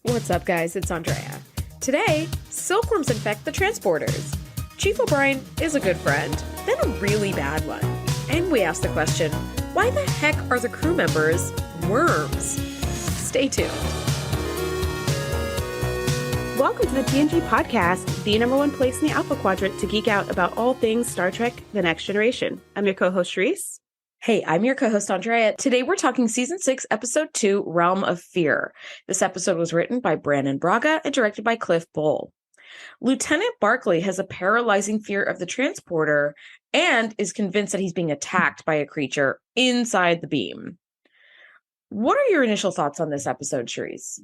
What's up, guys? It's Andrea. Today, silkworms infect the transporters. Chief O'Brien is a good friend, then a really bad one. And we ask the question, why the heck are the crew members worms? Stay tuned. Welcome to the TNG Podcast, the number one place in the Alpha Quadrant to geek out about all things Star Trek: The Next Generation. I'm your co-host, Shereese. Hey, I'm your co-host, Andrea. Today we're talking Season 6, Episode 2, Realm of Fear. This episode was written by Brandon Braga and directed by Cliff Bull. Lieutenant Barclay has a paralyzing fear of the transporter and is convinced that he's being attacked by a creature inside the beam. What are your initial thoughts on this episode, Shereese?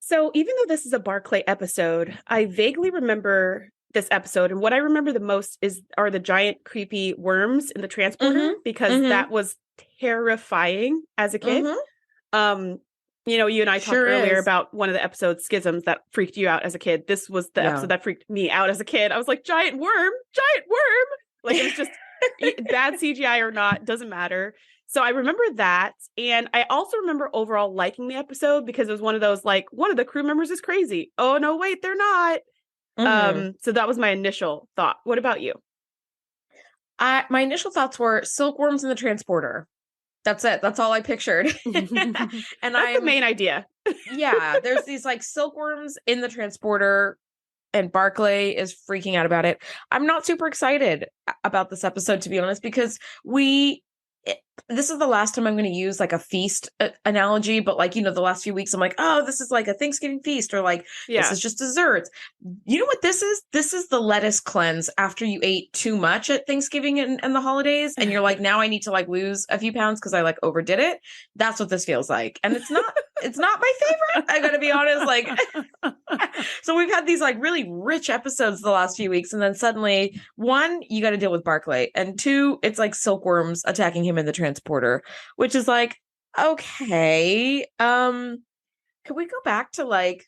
So even though this is a Barclay episode, I vaguely remember this episode, and what I remember the most are the giant creepy worms in the transporter, because that was terrifying as a kid. You and I talked earlier about one of the episodes, Schisms, that freaked you out as a kid. This was the episode that freaked me out as a kid. I was like, giant worm. Like, it was just bad CGI or not, doesn't matter. So I remember that. And I also remember overall liking the episode because it was one of those, like, one of the crew members is crazy. Oh, no, wait, they're not. So that was my initial thought. What about you? My initial thoughts were silkworms in the transporter. That's it. That's all I pictured. And that's the main idea. Yeah, there's these like silkworms in the transporter, and Barclay is freaking out about it. I'm not super excited about this episode, to be honest, because this is the last time I'm going to use like a feast analogy, but like, the last few weeks I'm like, oh, this is like a Thanksgiving feast, or like, this is just desserts. You know what this is? This is the lettuce cleanse after you ate too much at Thanksgiving and the holidays. And you're like, now I need to like lose a few pounds because I like overdid it. That's what this feels like. And it's not my favorite. I gotta be honest. Like, so we've had these like really rich episodes the last few weeks. And then suddenly, one, you got to deal with Barclay, and two, it's like silkworms attacking him in the transporter, which is like, okay, could we go back to like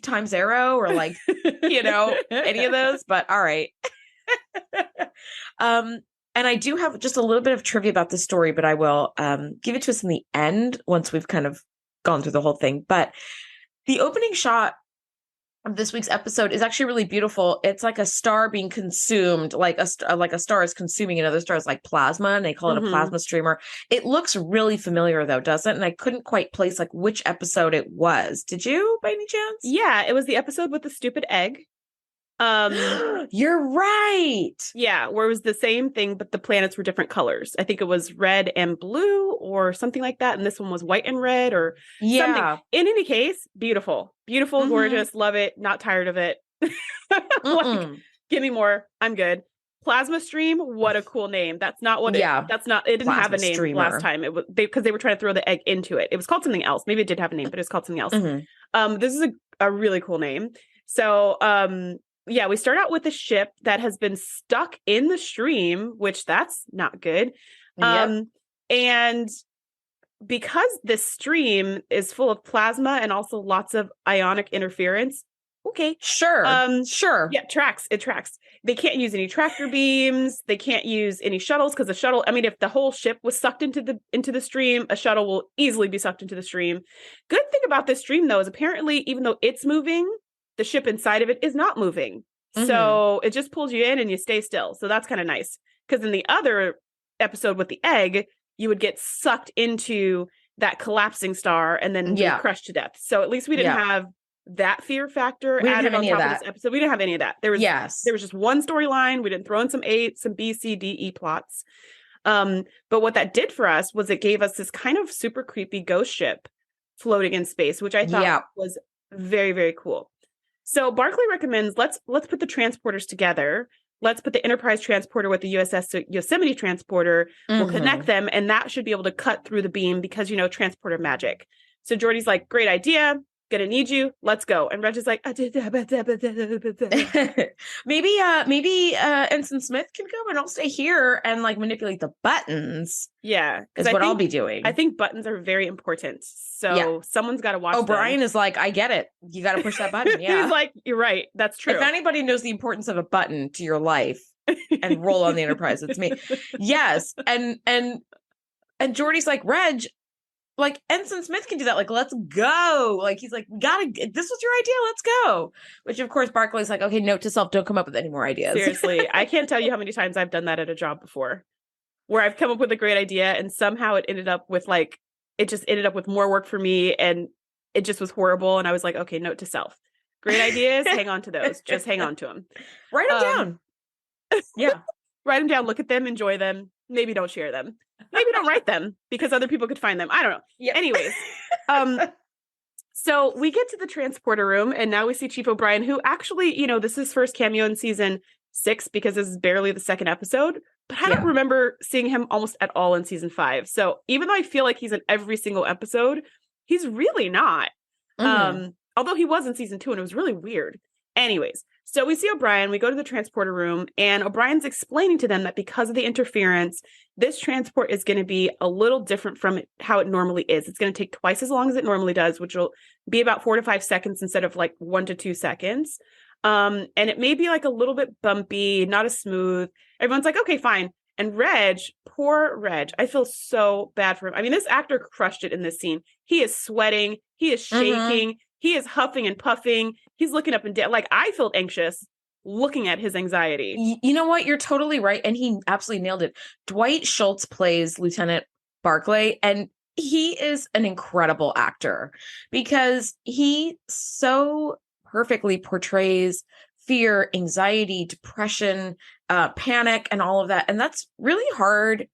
Time Zero or like, any of those? But all right. And I do have just a little bit of trivia about this story, but I will give it to us in the end once we've kind of gone through the whole thing. But the opening shot of this week's episode is actually really beautiful. It's like a star being consumed, like a star is consuming another star. It's like plasma, and they call it a plasma streamer. It looks really familiar though, doesn't it? And I couldn't quite place like which episode it was. Did you, by any chance? Yeah, it was the episode with the stupid egg. You're right. Yeah, where it was the same thing, but the planets were different colors. I think it was red and blue or something like that. And this one was white and red or something. In any case, beautiful, gorgeous. Love it. Not tired of it. Like, give me more. I'm good. Plasma stream. What a cool name. That's not what it didn't Plasma have a name streamer. Last time. It was because they were trying to throw the egg into it. It was called something else. Maybe it did have a name, but it's called something else. This is a really cool name. So, yeah, we start out with a ship that has been stuck in the stream, which that's not good. And because this stream is full of plasma and also lots of ionic interference. Okay. Sure. Yeah, it tracks. They can't use any tractor beams. They can't use any shuttles because the shuttle, I mean, if the whole ship was sucked into the stream, a shuttle will easily be sucked into the stream. Good thing about this stream, though, is apparently, even though it's moving, the ship inside of it is not moving. So it just pulls you in and you stay still. So that's kind of nice. Because in the other episode with the egg, you would get sucked into that collapsing star and then be crushed to death. So at least we didn't have that fear factor added on top of this episode. We didn't have any of that. There was just one storyline. We didn't throw in some B, C, D, E plots. But what that did for us was it gave us this kind of super creepy ghost ship floating in space, which I thought was very, very cool. So Barclay recommends let's put the transporters together. Let's put the Enterprise transporter with the USS Yosemite transporter. We'll connect them, and that should be able to cut through the beam because, transporter magic. So Geordi's like, great idea. Gonna need you. Let's go. And Reg is like, maybe Ensign Smith can go, and I'll stay here and like manipulate the buttons. Yeah, is what I'll be doing. I think buttons are very important. So someone's got to watch. O'Brien is like, I get it. You got to push that button. Yeah, he's like, you're right. That's true. If anybody knows the importance of a button to your life and roll on the Enterprise, it's me. Yes, and Geordi's like, Reg, like Ensign Smith can do that. Like, let's go. Like, he's like, this was your idea. Let's go. Which of course Barclay's like, okay, note to self, don't come up with any more ideas. Seriously. I can't tell you how many times I've done that at a job before, where I've come up with a great idea and somehow it ended up with more work for me and it just was horrible. And I was like, okay, note to self. Great ideas. Hang on to those. Just hang on to them. Write them down. Yeah. Write them down. Look at them. Enjoy them. Maybe don't share them. Maybe don't write them because other people could find them. I don't know. Yeah. Anyways. So we get to the transporter room and now we see Chief O'Brien, who actually, this is his first cameo in season 6 because this is barely the second episode, but I don't remember seeing him almost at all in season 5. So even though I feel like he's in every single episode, he's really not. Although he was in season 2 and it was really weird. Anyways, so we see O'Brien, we go to the transporter room, and O'Brien's explaining to them that because of the interference, this transport is going to be a little different from how it normally is. It's going to take twice as long as it normally does, which will be about 4 to 5 seconds instead of like 1 to 2 seconds. And it may be like a little bit bumpy, not as smooth. Everyone's like, okay, fine. And Reg, poor Reg, I feel so bad for him. I mean, this actor crushed it in this scene. He is sweating. He is shaking. He is huffing and puffing. He's looking up and down. Like, I felt anxious looking at his anxiety. You know what? You're totally right. And he absolutely nailed it. Dwight Schultz plays Lieutenant Barclay, and he is an incredible actor because he so perfectly portrays fear, anxiety, depression, panic, and all of that. And that's really hard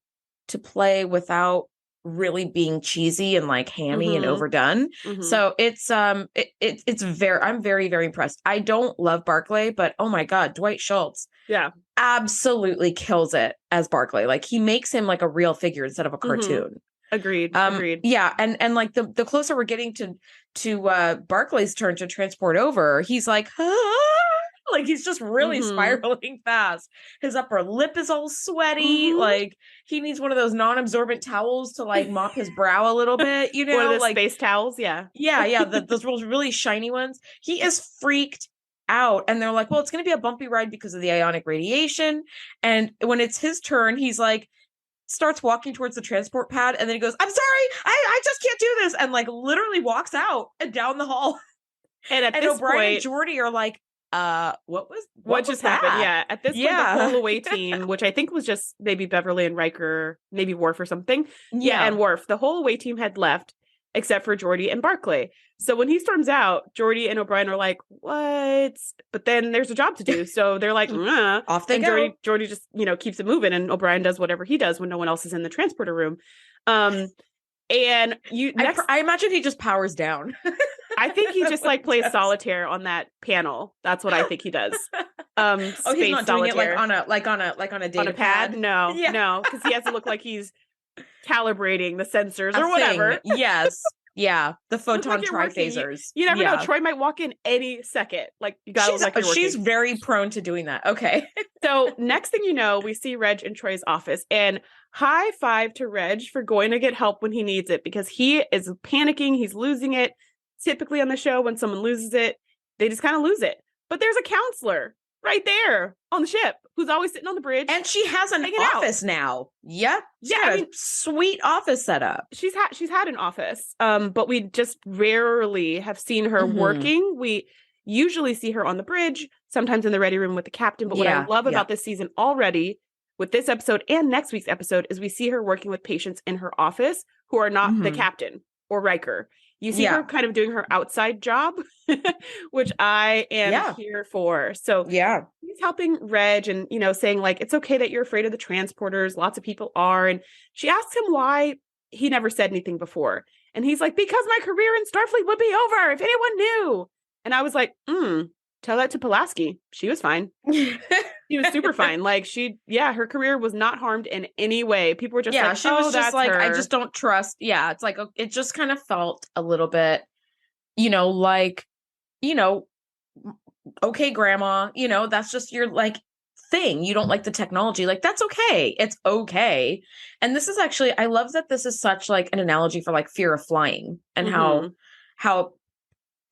to play without really being cheesy and like hammy and overdone. So it's I'm very, very impressed. I don't love Barclay, but oh my God, Dwight Schultz. Yeah. Absolutely kills it as Barclay. Like he makes him like a real figure instead of a cartoon. Agreed. Yeah. And like the closer we're getting to Barclay's turn to transport over, he's like, like he's just really spiraling fast. His upper lip is all sweaty. Like he needs one of those non-absorbent towels to like mop his brow a little bit, one of those like space towels. Yeah. Those really shiny ones. He is freaked out, and they're like, well, it's going to be a bumpy ride because of the ionic radiation. And when it's his turn, he's like, starts walking towards the transport pad, and then he goes, I'm sorry, I just can't do this, and like literally walks out and down the hall. And at this O'Brien point, and Geordi are like, what just that? happened? Yeah. At this point, the whole away team, which I think was just maybe Beverly and Riker, maybe Worf or something. Yeah. And Worf, the whole away team had left except for Geordi and Barclay. So when he storms out, Geordi and O'Brien are like, what? But then there's a job to do. So they're like, off they go. Geordi just, keeps it moving, and O'Brien does whatever he does when no one else is in the transporter room. And I imagine he just powers down. I think he just like plays solitaire on that panel. That's what I think he does. Space he's not solitaire. doing it like on a data pad. No, because he has to look like he's calibrating the sensors or whatever. Yes. Yeah. The photon like triphasers. You never know. Troy might walk in any second. Like you gotta look like you're working. She's very prone to doing that. Okay. So next thing you know, we see Reg in Troy's office, and high five to Reg for going to get help when he needs it, because he is panicking. He's losing it. Typically on the show, when someone loses it, they just kind of lose it. But there's a counselor right there on the ship who's always sitting on the bridge. And she has an office now. Yep. Sweet office setup. She's had an office, but we just rarely have seen her working. We usually see her on the bridge, sometimes in the ready room with the captain. But what I love about this season already, with this episode and next week's episode, is we see her working with patients in her office who are not the captain or Riker. You see her kind of doing her outside job, which I am here for. So he's helping Reg and, saying like, it's okay that you're afraid of the transporters. Lots of people are. And she asks him why he never said anything before. And he's like, because my career in Starfleet would be over if anyone knew. And I was like, tell that to Pulaski. She was fine. She was super fine. Like her career was not harmed in any way. People were just like, she was just like, her. I just don't trust. Yeah. It's like, it just kind of felt a little bit, like, okay, grandma, that's just your like thing. You don't like the technology. Like, that's okay. It's okay. And this is actually, I love that this is such like an analogy for like fear of flying and how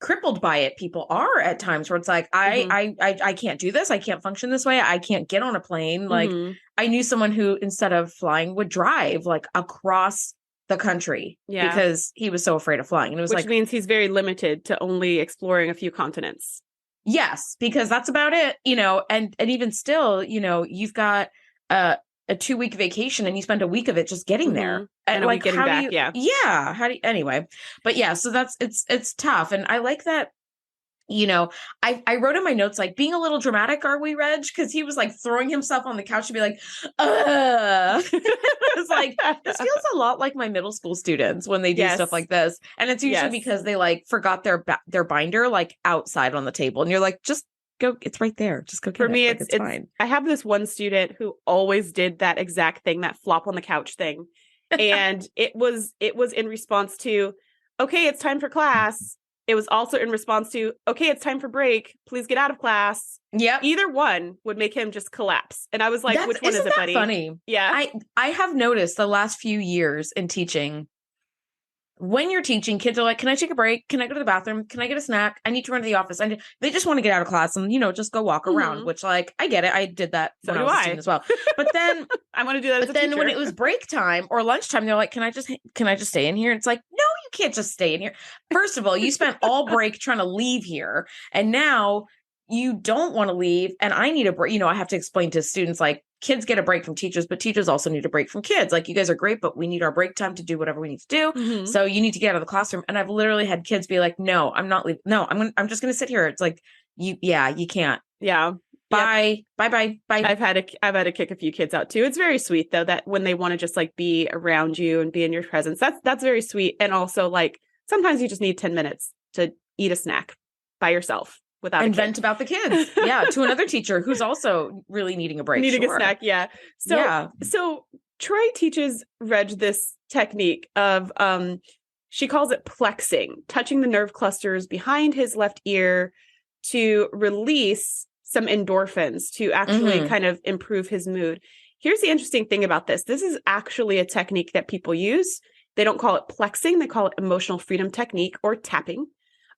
crippled by it people are at times, where it's like, I can't do this. I can't function this way. I can't get on a plane. Like I knew someone who, instead of flying, would drive like across the country Yeah. because he was so afraid of flying. And it was Which means he's very limited to only exploring a few continents. Yes, because that's about it, and even still, you've got a 2-week vacation and you spend a week of it just getting there. And a week getting back, yeah. How do you, anyway, but yeah, so it's tough. And I like that, I wrote in my notes, like, being a little dramatic, are we, Reg? Because he was like throwing himself on the couch to be like, it's like, this feels a lot like my middle school students when they do stuff like this. And it's usually because they like forgot their binder like outside on the table. And you're like, just go, it's right there. Just go get it. For me, it's fine. I have this one student who always did that exact thing, that flop on the couch thing. And it was in response to, okay, it's time for class. It was also in response to, okay, it's time for break. Please get out of class. Yeah. Either one would make him just collapse. And I was like, which one is it, buddy? Funny. Yeah. I have noticed the last few years in teaching, when you're teaching, kids are like, can I take a break? Can I go to the bathroom? Can I get a snack? I need to run to the office. And they just want to get out of class and, just go walk around, which, like, I get it. I did that when I was a student as well. But then I want to do that as a teacher. When it was break time or lunchtime, they're like, can I just stay in here? And it's like, no, you can't just stay in here. First of all, you spent all break trying to leave here. And now you don't want to leave. And I need a break. I have to explain to students, like, kids get a break from teachers, but teachers also need a break from kids. Like, you guys are great, but we need our break time to do whatever we need to do. So you need to get out of the classroom. And I've literally had kids be like, no, I'm not leaving. No, I'm just going to sit here. It's like, you can't. Yeah. Bye. Yep. Bye. I've had to kick a few kids out too. It's very sweet though, that when they want to just like be around you and be in your presence, that's very sweet. And also, like, sometimes you just need 10 minutes to eat a snack by yourself. And vent about the kids. Yeah. To another teacher who's also really needing a break. Needing a snack. Yeah. So Troy teaches Reg this technique of, she calls it plexing, touching the nerve clusters behind his left ear to release some endorphins to actually kind of improve his mood. Here's the interesting thing about this. This is actually a technique that people use. They don't call it plexing. They call it emotional freedom technique, or tapping.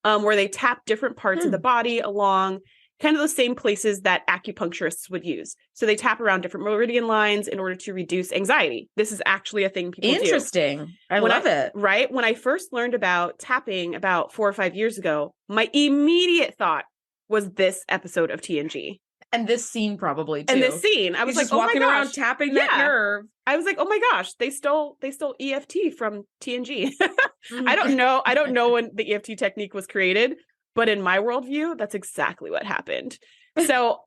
Where they tap different parts of the body along kind of the same places that acupuncturists would use. So they tap around different meridian lines in order to reduce anxiety. This is actually a thing people do. Interesting. I love it. Right? When I first learned about tapping about 4 or 5 years ago, my immediate thought was this episode of TNG. And this scene probably too. And this scene, I was like, just walking around tapping that nerve. I was like, oh my gosh, they stole EFT from TNG. I don't know when the EFT technique was created, but in my worldview, that's exactly what happened. So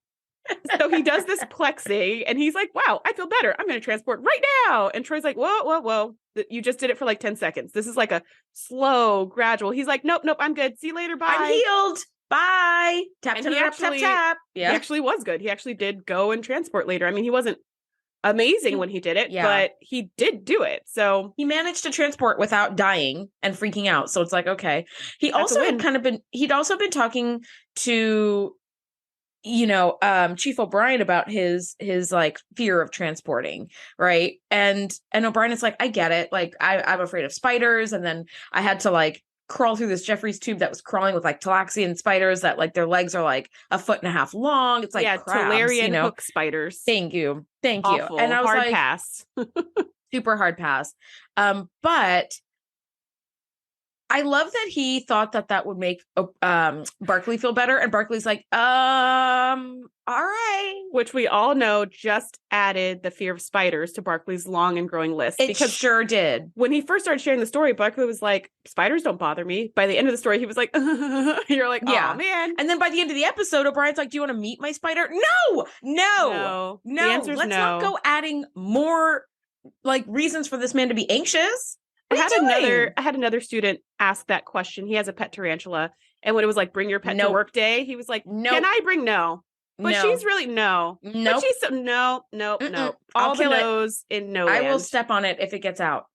he does this plexing and he's like, wow, I feel better. I'm going to transport right now. And Troy's like, whoa. You just did it for like 10 seconds. This is like a slow, gradual. He's like, nope, I'm good. See you later. Bye. I'm healed. Bye. Tap. Yeah. He actually was good. He actually did go and transport later. I mean, he wasn't amazing when he did it, but he did do it. So he managed to transport without dying and freaking out. So it's like, okay. He'd also been talking to, Chief O'Brien about his like fear of transporting. Right. And O'Brien is like, I get it. Like, I'm afraid of spiders. And then I had to like crawl through this Jeffries tube that was crawling with like Talaxian spiders that like their legs are like 1.5 feet long. It's like crabs, Talarian hook spiders. Thank you. Awful. And I was hard like, pass. Super hard pass. But I love that he thought that would make Barkley feel better. And Barkley's like, all right. Which we all know just added the fear of spiders to Barkley's long and growing list. It sure did. When he first started sharing the story, Barkley was like, spiders don't bother me. By the end of the story, he was like, you're like, oh, man. And then by the end of the episode, O'Brien's like, do you want to meet my spider? No. The answer's Let's not go adding more like reasons for this man to be anxious. I had another student ask that question. He has a pet tarantula. And when it was like, bring your pet to work day, he was like, no. Can I bring no? But she's really no. But she's no. All the no's in no. I will step on it if it gets out.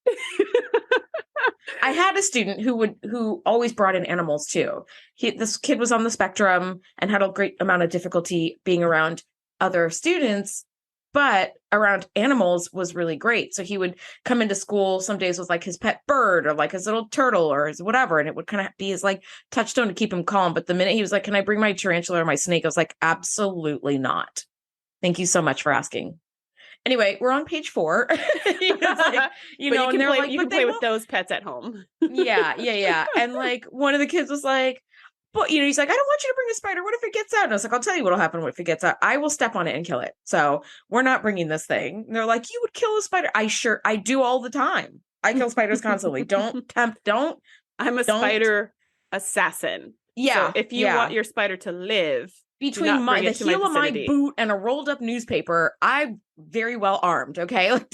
I had a student who always brought in animals too. This kid was on the spectrum and had a great amount of difficulty being around other students, but around animals was really great. So he would come into school some days with like his pet bird or like his little turtle or his whatever. And it would kind of be his like touchstone to keep him calm. But the minute he was like, can I bring my tarantula or my snake? I was like, absolutely not. Thank you so much for asking. Anyway, we're on page 4. You can play with those pets at home. Yeah. And like one of the kids was like, but he's like, I don't want you to bring a spider. What if it gets out? And I was like, I'll tell you what'll happen if it gets out. I will step on it and kill it. So we're not bringing this thing. And they're like, you would kill a spider. I do all the time. I kill spiders constantly. Don't. I'm a spider assassin. Yeah. So if you want your spider to live, between the heel of my boot and a rolled up newspaper, I'm very well armed. Okay. Like,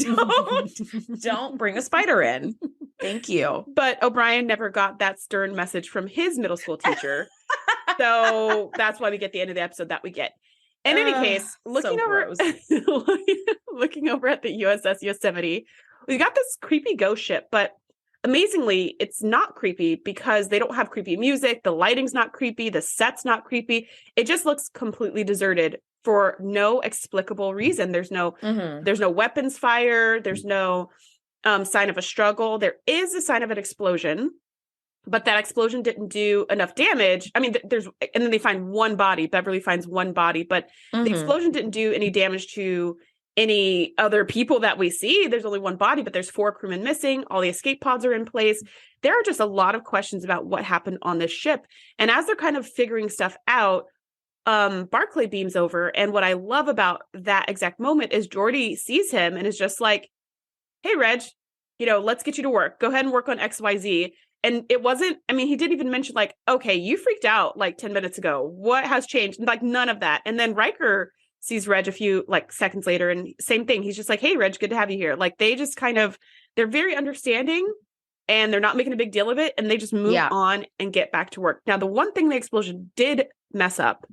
don't bring a spider in. Thank you. But O'Brien never got that stern message from his middle school teacher. So that's why we get the end of the episode that we get. In any case, looking over at the USS Yosemite, we got this creepy ghost ship, but amazingly, it's not creepy because they don't have creepy music. The lighting's not creepy. The set's not creepy. It just looks completely deserted for no explicable reason. There's no weapons fire. There's no sign of a struggle. There is a sign of an explosion, but that explosion didn't do enough damage. I mean, and then they find one body. Beverly finds one body, but the explosion didn't do any damage to any other people that we see. There's only one body, but there's 4 crewmen missing. All the escape pods are in place. There are just a lot of questions about what happened on this ship. And as they're kind of figuring stuff out, Barclay beams over. And what I love about that exact moment is Geordi sees him and is just like, hey, Reg, let's get you to work. Go ahead and work on XYZ. And it wasn't, I mean, he didn't even mention like, okay, you freaked out like 10 minutes ago. What has changed? Like none of that. And then Riker sees Reg a few like seconds later and same thing. He's just like, hey, Reg, good to have you here. Like they just they're very understanding and they're not making a big deal of it. And they just move on and get back to work. Now, the one thing the explosion did mess up,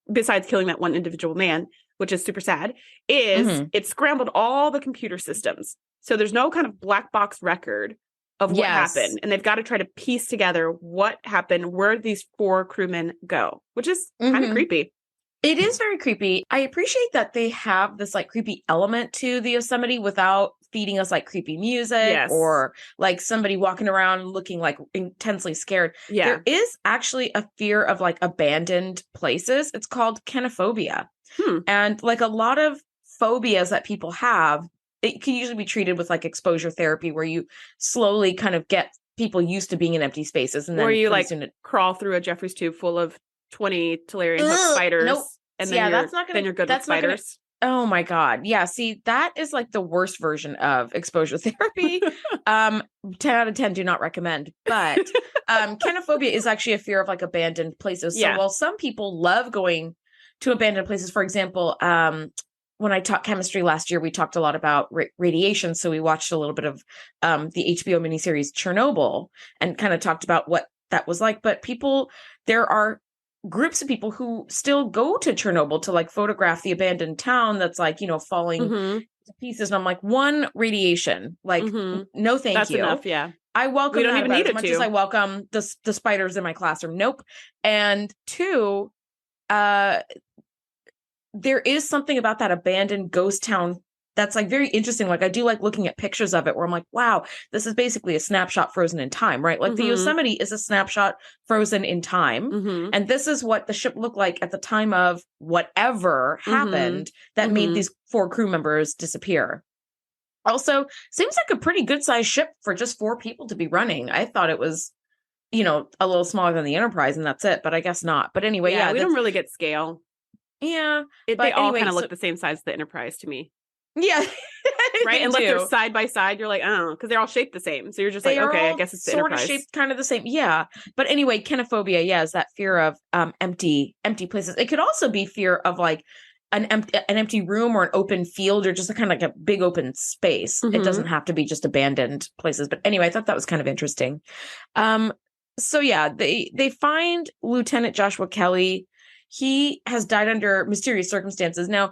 besides killing that one individual man, which is super sad, is it scrambled all the computer systems. So there's no kind of black box record of what happened. And they've got to try to piece together what happened, where these 4 crewmen go, which is kind of creepy. It is very creepy. I appreciate that they have this like creepy element to the Yosemite without feeding us like creepy music or like somebody walking around looking like intensely scared. Yeah. There is actually a fear of like abandoned places. It's called kenophobia. And like a lot of phobias that people have, it can usually be treated with like exposure therapy where you slowly kind of get people used to being in empty spaces. And then or you like crawl through a Jeffries tube full of 20 Tellurian hook spiders. Nope. And then you're good with spiders. Oh my God. Yeah. See, that is like the worst version of exposure therapy. 10 out of 10 do not recommend. But kenophobia is actually a fear of like abandoned places. So while some people love going to abandoned places, for example, when I taught chemistry last year, we talked a lot about radiation. So we watched a little bit of the HBO miniseries Chernobyl and kind of talked about what that was like. But there are groups of people who still go to Chernobyl to like photograph the abandoned town that's like, falling to pieces. And I'm like, 1, radiation, like, no, thank that's you. Enough, yeah. I welcome that about as much as I welcome the spiders in my classroom. Nope. And 2, there is something about that abandoned ghost town that's like very interesting. Like I do like looking at pictures of it where I'm like, wow, this is basically a snapshot frozen in time, right? Like the Yosemite is a snapshot frozen in time. And this is what the ship looked like at the time of whatever happened that made these 4 crew members disappear. Also, seems like a pretty good sized ship for just 4 people to be running. I thought it was, a little smaller than the Enterprise and that's it, but I guess not. But anyway, we don't really get scale. Yeah. They all kind of look the same size as the Enterprise to me. Yeah. Right. Unless they're side by side, you're like, oh, because they're all shaped the same. So you're just like, okay, I guess it's the sort Enterprise. Of shaped kind of the same. Yeah. But anyway, kenophobia, is that fear of empty places. It could also be fear of like an empty room or an open field or just a kind of like a big open space. It doesn't have to be just abandoned places. But anyway, I thought that was kind of interesting. So yeah, they find Lieutenant Joshua Kelly. He has died under mysterious circumstances. Now,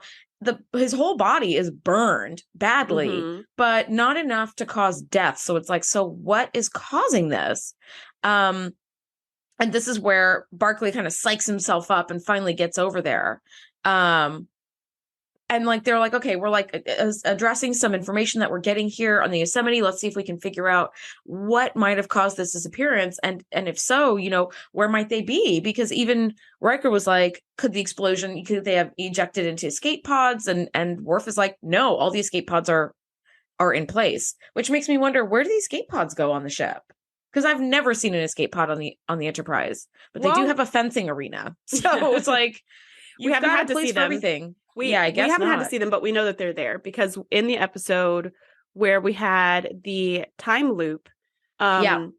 his whole body is burned badly, but not enough to cause death. So it's like, so what is causing this? And this is where Barclay kind of psychs himself up and finally gets over there. and like they're like, okay, we're like addressing some information that we're getting here on the Yosemite. Let's see if we can figure out what might have caused this disappearance, and if so, where might they be? Because even Riker was like, could they have ejected into escape pods? And Worf is like, no, all the escape pods are in place, which makes me wonder, where do these escape pods go on the ship? Because I've never seen an escape pod on the Enterprise, but they do have a fencing arena, so it's like we haven't had to see them. Everything. I guess we haven't had to see them, but we know that they're there because in the episode where we had the time loop,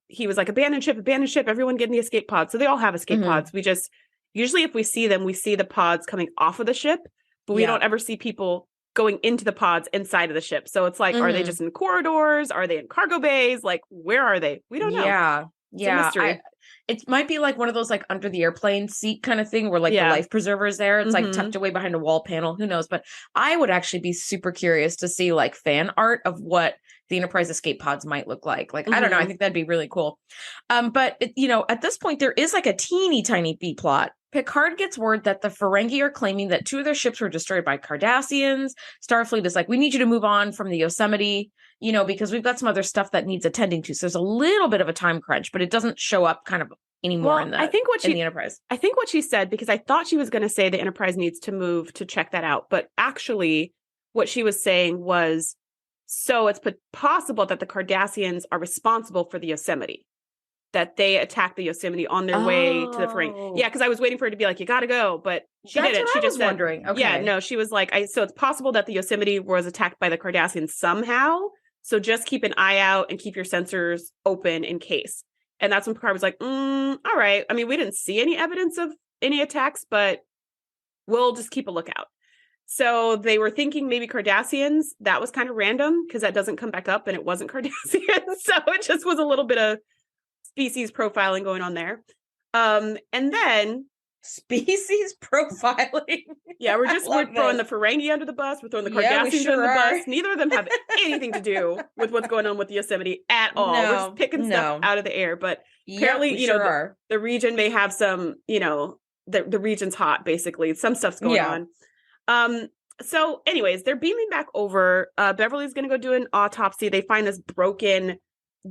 he was like, abandoned ship, everyone get in the escape pods. So they all have escape pods. We just, usually if we see them, we see the pods coming off of the ship, but we don't ever see people going into the pods inside of the ship. So it's like, are they just in corridors? Are they in cargo bays? Like, where are they? We don't know. Yeah. It's a mystery. It might be like one of those like under the airplane seat kind of thing where like the life preserver is there. It's like tucked away behind a wall panel. Who knows? But I would actually be super curious to see like fan art of what the Enterprise escape pods might look like. Like, I don't know. I think that'd be really cool. But at this point, there is like a teeny tiny B plot. Picard gets word that the Ferengi are claiming that 2 of their ships were destroyed by Cardassians. Starfleet is like, we need you to move on from the Yosemite, because we've got some other stuff that needs attending to. So there's a little bit of a time crunch, but it doesn't show up kind of anymore in the Enterprise. I think what she said, because I thought she was going to say the Enterprise needs to move to check that out. But actually what she was saying was, so it's possible that the Cardassians are responsible for the Yosemite, that they attacked the Yosemite on their way to the Ferengi. Yeah, because I was waiting for her to be like, you got to go. But she didn't. She just said, wondering. Okay. Yeah, no, she was like, so it's possible that the Yosemite was attacked by the Cardassians somehow. So just keep an eye out and keep your sensors open in case. And that's when Picard was like, all right. I mean, we didn't see any evidence of any attacks, but we'll just keep a lookout. So they were thinking maybe Cardassians. That was kind of random because that doesn't come back up and it wasn't Cardassians. So it just was a little bit of species profiling going on there. And then species profiling. Yeah, we're throwing the Ferengi under the bus. We're throwing the Cardassians under the bus. Neither of them have anything to do with what's going on with the Yosemite at all. We're just picking stuff out of the air. But apparently, the region may have some, the region's hot, basically. Some stuff's going on. So anyways, they're beaming back over. Beverly's going to go do an autopsy. They find this broken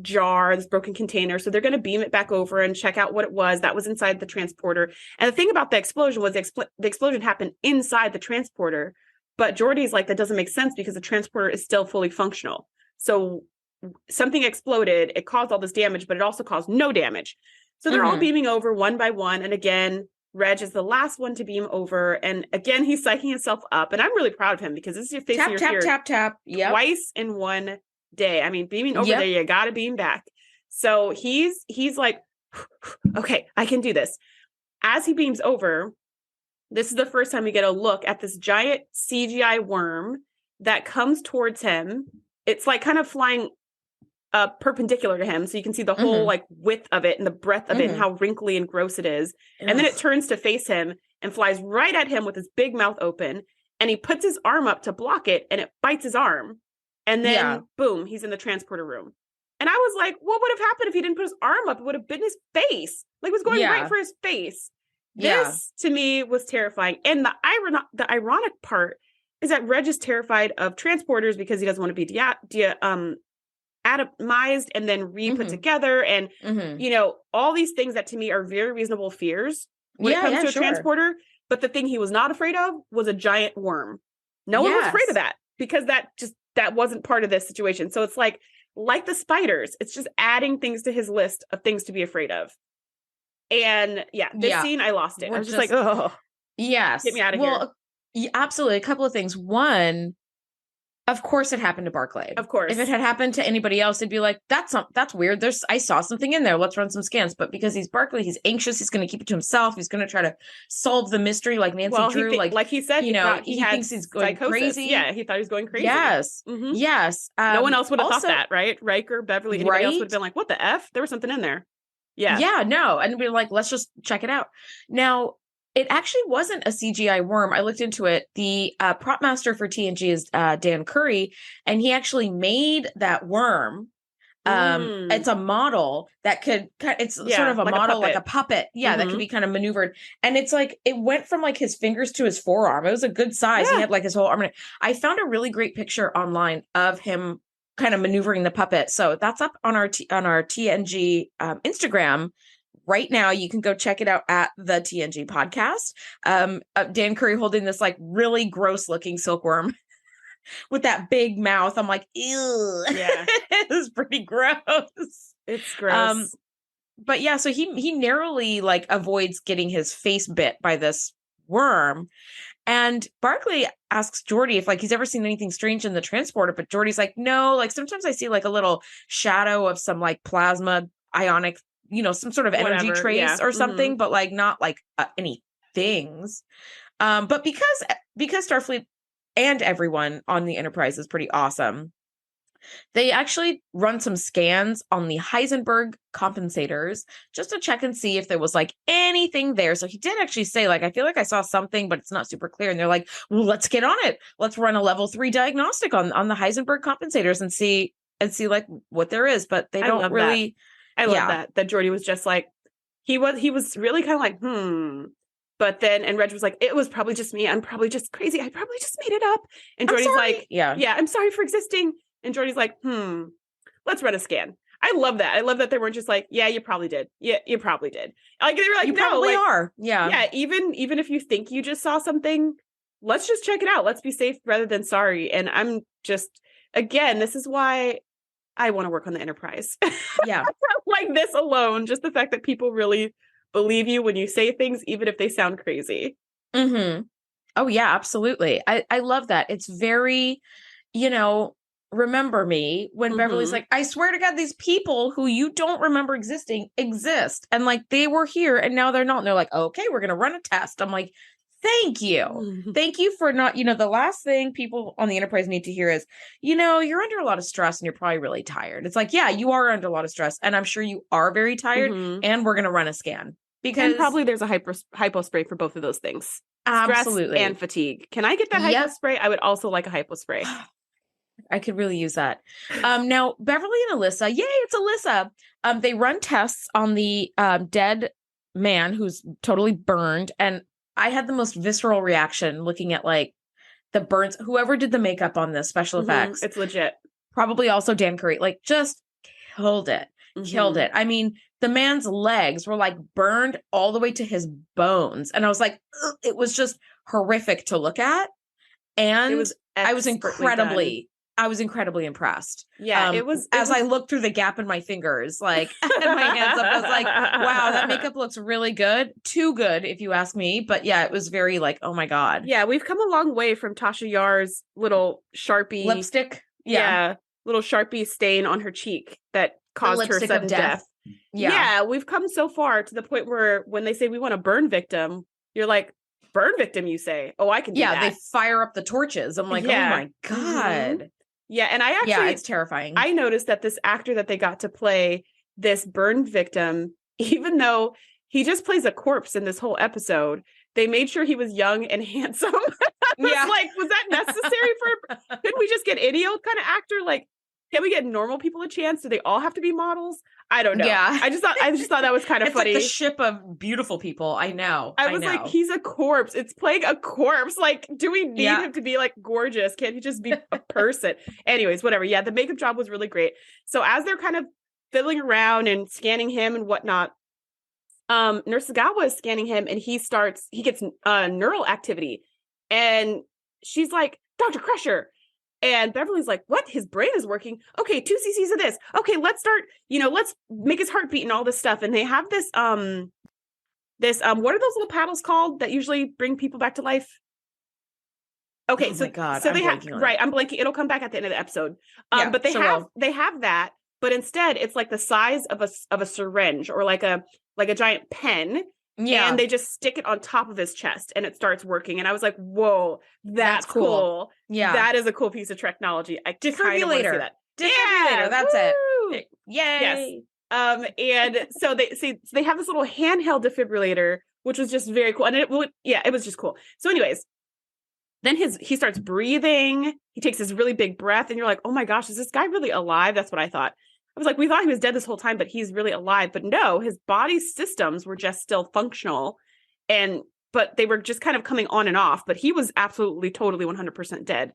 jar, this broken container. So they're going to beam it back over and check out what it was that was inside the transporter. And the thing about the explosion was the explosion happened inside the transporter. But Geordi's like, that doesn't make sense because the transporter is still fully functional. So something exploded. It caused all this damage, but it also caused no damage. So they're all beaming over one by one. And again, Reg is the last one to beam over. And again, he's psyching himself up. And I'm really proud of him because this is your face of your tap. Yep. Twice in one day. I mean, beaming over there, you got to beam back. So he's like, okay, I can do this. As he beams over, this is the first time we get a look at this giant CGI worm that comes towards him. It's like kind of flying perpendicular to him. So you can see the whole like width of it and the breadth of it and how wrinkly and gross it is. Ugh. And then it turns to face him and flies right at him with his big mouth open. And he puts his arm up to block it and it bites his arm. And then boom, he's in the transporter room. And I was like, what would have happened if he didn't put his arm up? It would have been his face. Like it was going right for his face. This to me was terrifying. And the ironic part is that Reg is terrified of transporters because he doesn't want to be atomized and then re-put together. And, all these things that to me are very reasonable fears when it comes to a transporter. But the thing he was not afraid of was a giant worm. No one was afraid of that because that wasn't part of this situation. So it's like the spiders, it's just adding things to his list of things to be afraid of. And this scene, I lost it. I was just like, oh, yes, get me out of here. Well, absolutely. A couple of things. One, of course it happened to Barclay. Of course. If it had happened to anybody else, it'd be like, that's weird. I saw something in there. Let's run some scans. But because he's Barclay, he's anxious. He's going to keep it to himself. He's going to try to solve the mystery like Nancy Drew. Like he said, he thinks he's going crazy. Yeah, he thought he was going crazy. Yes. Yes. No one else would have thought that, right? Riker, Beverly, anybody else would have been like, what the F? There was something in there. Yeah. Yeah, no. And we're like, let's just check it out. Now, it actually wasn't a CGI worm. I looked into it. The prop master for TNG is Dan Curry, and he actually made that worm It's a model that could, it's sort of a like model, like a puppet. Yeah. That could be kind of maneuvered. And it's like, it went from like his fingers to his forearm. It was a good size. He had like his whole arm in it. I found a really great picture online of him kind of maneuvering the puppet. So that's up on our TNG Instagram right now. You can go check it out at the TNG Podcast. Dan Curry holding this like really gross looking silkworm with that big mouth. I'm like, ew. Yeah. It was pretty gross. It's gross. But yeah, so he narrowly like avoids getting his face bit by this worm. And Barclay asks Geordi if like he's ever seen anything strange in the transporter, but Geordi's like, no, like sometimes I see like a little shadow of some like plasma ionic, some sort of energy trace or something, but like not like any things. But because Starfleet and everyone on the Enterprise is pretty awesome, they actually run some scans on the Heisenberg compensators just to check and see if there was like anything there. So he did actually say like, I feel like I saw something, but it's not super clear. And they're like, well, let's get on it. Let's run a level 3 diagnostic on the Heisenberg compensators and see like what there is. But they don't really. I love that Geordi was just like, he was really kind of like, But then, and Reg was like, it was probably just me. I'm probably just crazy. I probably just made it up. And Geordi's like, yeah, I'm sorry for existing. And Geordi's like, let's run a scan. I love that. I love that they weren't just like, yeah, you probably did. Yeah, you probably did. Like they were like, you no, probably like, are. Yeah. Yeah. Even if you think you just saw something, let's just check it out. Let's be safe rather than sorry. And I'm just, again, this is why I want to work on the Enterprise. Yeah. Like this alone, just the fact that people really believe you when you say things, even if they sound crazy. Mm-hmm. Oh yeah, absolutely. I love that. It's very, remember me when Beverly's like, I swear to God, these people who you don't remember existing exist. And like, they were here and now they're not. And they're like, okay, we're going to run a test. I'm like, thank you. Thank you for not, the last thing people on the Enterprise need to hear is, you're under a lot of stress and you're probably really tired. It's like, yeah, you are under a lot of stress. And I'm sure you are very tired and we're going to run a scan. Because and probably there's a hypo spray for both of those things. Absolutely. Stress and fatigue. Can I get that hypo spray? I would also like a hypo spray. I could really use that. Now, Beverly and Alyssa, yay, it's Alyssa. They run tests on the dead man who's totally burned. And I had the most visceral reaction looking at like the burns. Whoever did the makeup on this special effects. It's legit. Probably also Dan Curry. Like just killed it. Killed it. I mean, the man's legs were like burned all the way to his bones. And I was like, ugh, it was just horrific to look at. And I was incredibly impressed. Yeah, it was as I looked through the gap in my fingers, like and my hands up, I was like, wow, that makeup looks really good. Too good, if you ask me. But yeah, it was very like, oh my God. Yeah, we've come a long way from Tasha Yar's little Sharpie lipstick. Yeah, little Sharpie stain on her cheek that caused her sudden death. Yeah, we've come so far to the point where when they say we want a burn victim, you're like, burn victim, you say? Oh, I can do that. Yeah, they fire up the torches. I'm like, oh my God. Yeah, and I actually, it's terrifying. I noticed that this actor that they got to play this burn victim, even though he just plays a corpse in this whole episode, they made sure he was young and handsome. Like, was that necessary for, couldn't we just get any old kind of actor? Like, can we get normal people a chance? Do they all have to be models? I don't know. Yeah. I just thought that was kind of funny. Like the ship of beautiful people. I know. I was like, he's a corpse. It's playing a corpse. Like, do we need him to be like gorgeous? Can't he just be a person? Anyways, whatever. Yeah, the makeup job was really great. So as they're kind of fiddling around and scanning him and whatnot, Nurse Sagawa is scanning him and he gets neural activity. And she's like, Dr. Crusher. And Beverly's like, what? His brain is working. Okay, 2 cc's of this. Okay, let's start, let's make his heart beat and all this stuff. And they have this, what are those little paddles called that usually bring people back to life? Okay, so they have, right, I'm blanking. It'll come back at the end of the episode. But they have that, but instead it's like the size of a syringe or like a giant pen. Yeah. And they just stick it on top of his chest and it starts working. And I was like, whoa, that's cool. Yeah. That is a cool piece of technology. I defibrillator. That. Defibrillator. That's Woo! it. Yay. Yes. And so they have this little handheld defibrillator, which was just very cool. And it was just cool. So anyways, then he starts breathing. He takes this really big breath and you're like, oh my gosh, is this guy really alive? That's what I thought. I was like, we thought he was dead this whole time, but he's really alive. But no, his body's systems were just still functional. But they were just kind of coming on and off. But he was absolutely, totally 100% dead.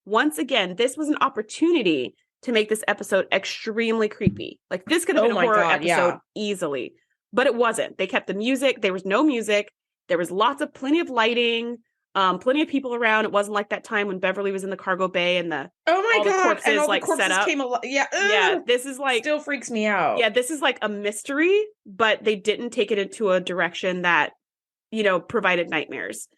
Once again, this was an opportunity to make this episode extremely creepy. Like, this could have been a horror episode easily. But it wasn't. They kept the music. There was no music. There was plenty of lighting. Plenty of people around. It wasn't like that time when Beverly was in the cargo bay and the corpses, and all like the corpses set up. Came yeah, this is like still freaks me out. Yeah, this is like a mystery, but they didn't take it into a direction that, provided nightmares.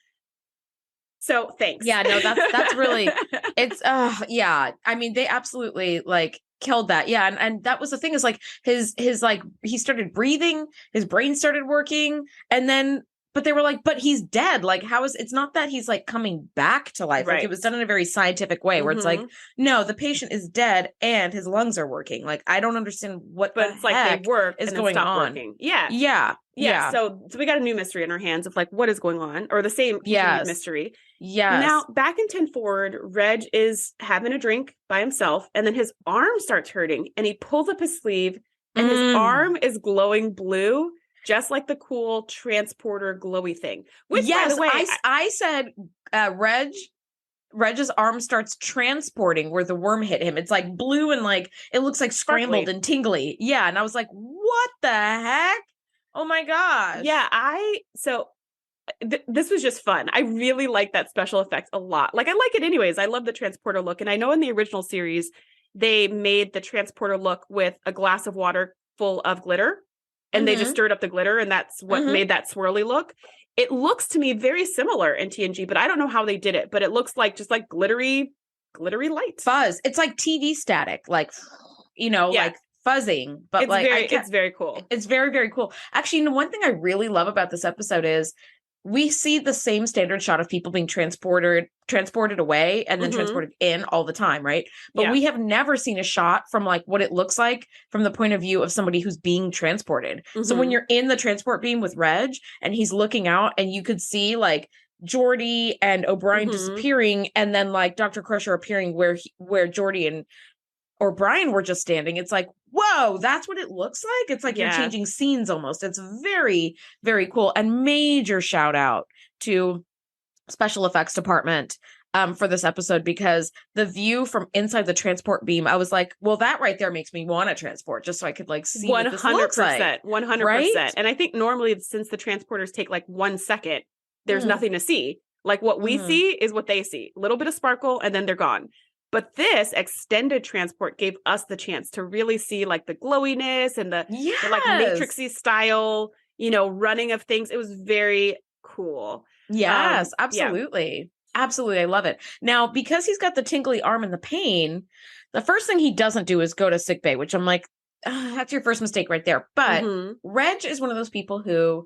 So thanks. Yeah, no, that's really it's yeah. I mean, they absolutely like killed that. Yeah, and that was the thing is like his like he started breathing, his brain started working, and then but they were like, but he's dead. Like, it's not that he's like coming back to life. Right. Like, it was done in a very scientific way where it's like, no, the patient is dead and his lungs are working. Like, I don't understand what but it's like they work is and going on. Working. Yeah. Yeah. So we got a new mystery in our hands of like, what is going on? Or the same mystery. Yes. Now, back in 10 forward, Reg is having a drink by himself and then his arm starts hurting and he pulls up his sleeve and his arm is glowing blue. Just like the cool transporter glowy thing. Which, by the way, I said Reg's arm starts transporting where the worm hit him. It's like blue and like, it looks like scrambled sparkly and tingly. Yeah. And I was like, what the heck? Oh my gosh. Yeah. This was just fun. I really like that special effect a lot. Like, I like it anyways. I love the transporter look. And I know in the original series, they made the transporter look with a glass of water full of glitter. And they just stirred up the glitter, and that's what made that swirly look. It looks to me very similar in TNG, but I don't know how they did it. But it looks like just like glittery light. Fuzz. It's like TV static, like, like fuzzing. But it's very cool. It's very, very cool. Actually, one thing I really love about this episode is we see the same standard shot of people being transported away and then transported in all the time, right? But we have never seen a shot from like what it looks like from the point of view of somebody who's being transported. So when you're in the transport beam with Reg and he's looking out and you could see like Geordi and O'Brien disappearing and then like Dr. Crusher appearing where Geordi and O'Brien were just standing. It's like, whoa, that's what it looks like. It's like you're changing scenes almost. It's very, very cool. And major shout out to special effects department for this episode, because the view from inside the transport beam, I was like, well, that right there makes me want to transport just so I could like see 100%, what this looks like. 100%. Right? And I think normally since the transporters take like 1 second, there's nothing to see. Like what we see is what they see. A little bit of sparkle and then they're gone. But this extended transport gave us the chance to really see like the glowiness and the like matrixy style, running of things. It was very cool. Yes, absolutely. Yeah. Absolutely. I love it. Now, because he's got the tingly arm and the pain, the first thing he doesn't do is go to sickbay, which I'm like, that's your first mistake right there. But Reg is one of those people who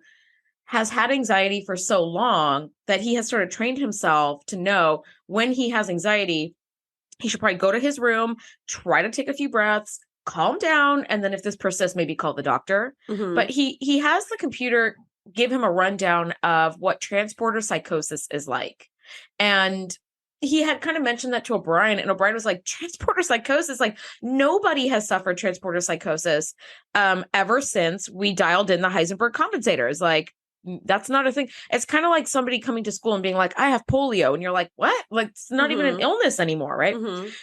has had anxiety for so long that he has sort of trained himself to know when he has anxiety, he should probably go to his room, try to take a few breaths, calm down, and then if this persists, maybe call the doctor. But he has the computer give him a rundown of what transporter psychosis is like. And he had kind of mentioned that to O'Brien, and O'Brien was like, transporter psychosis? Like, nobody has suffered transporter psychosis ever since we dialed in the Heisenberg compensators. Like, that's not a thing. It's kind of like somebody coming to school and being like, I have polio. And you're like, what? Like, it's not even an illness anymore, right?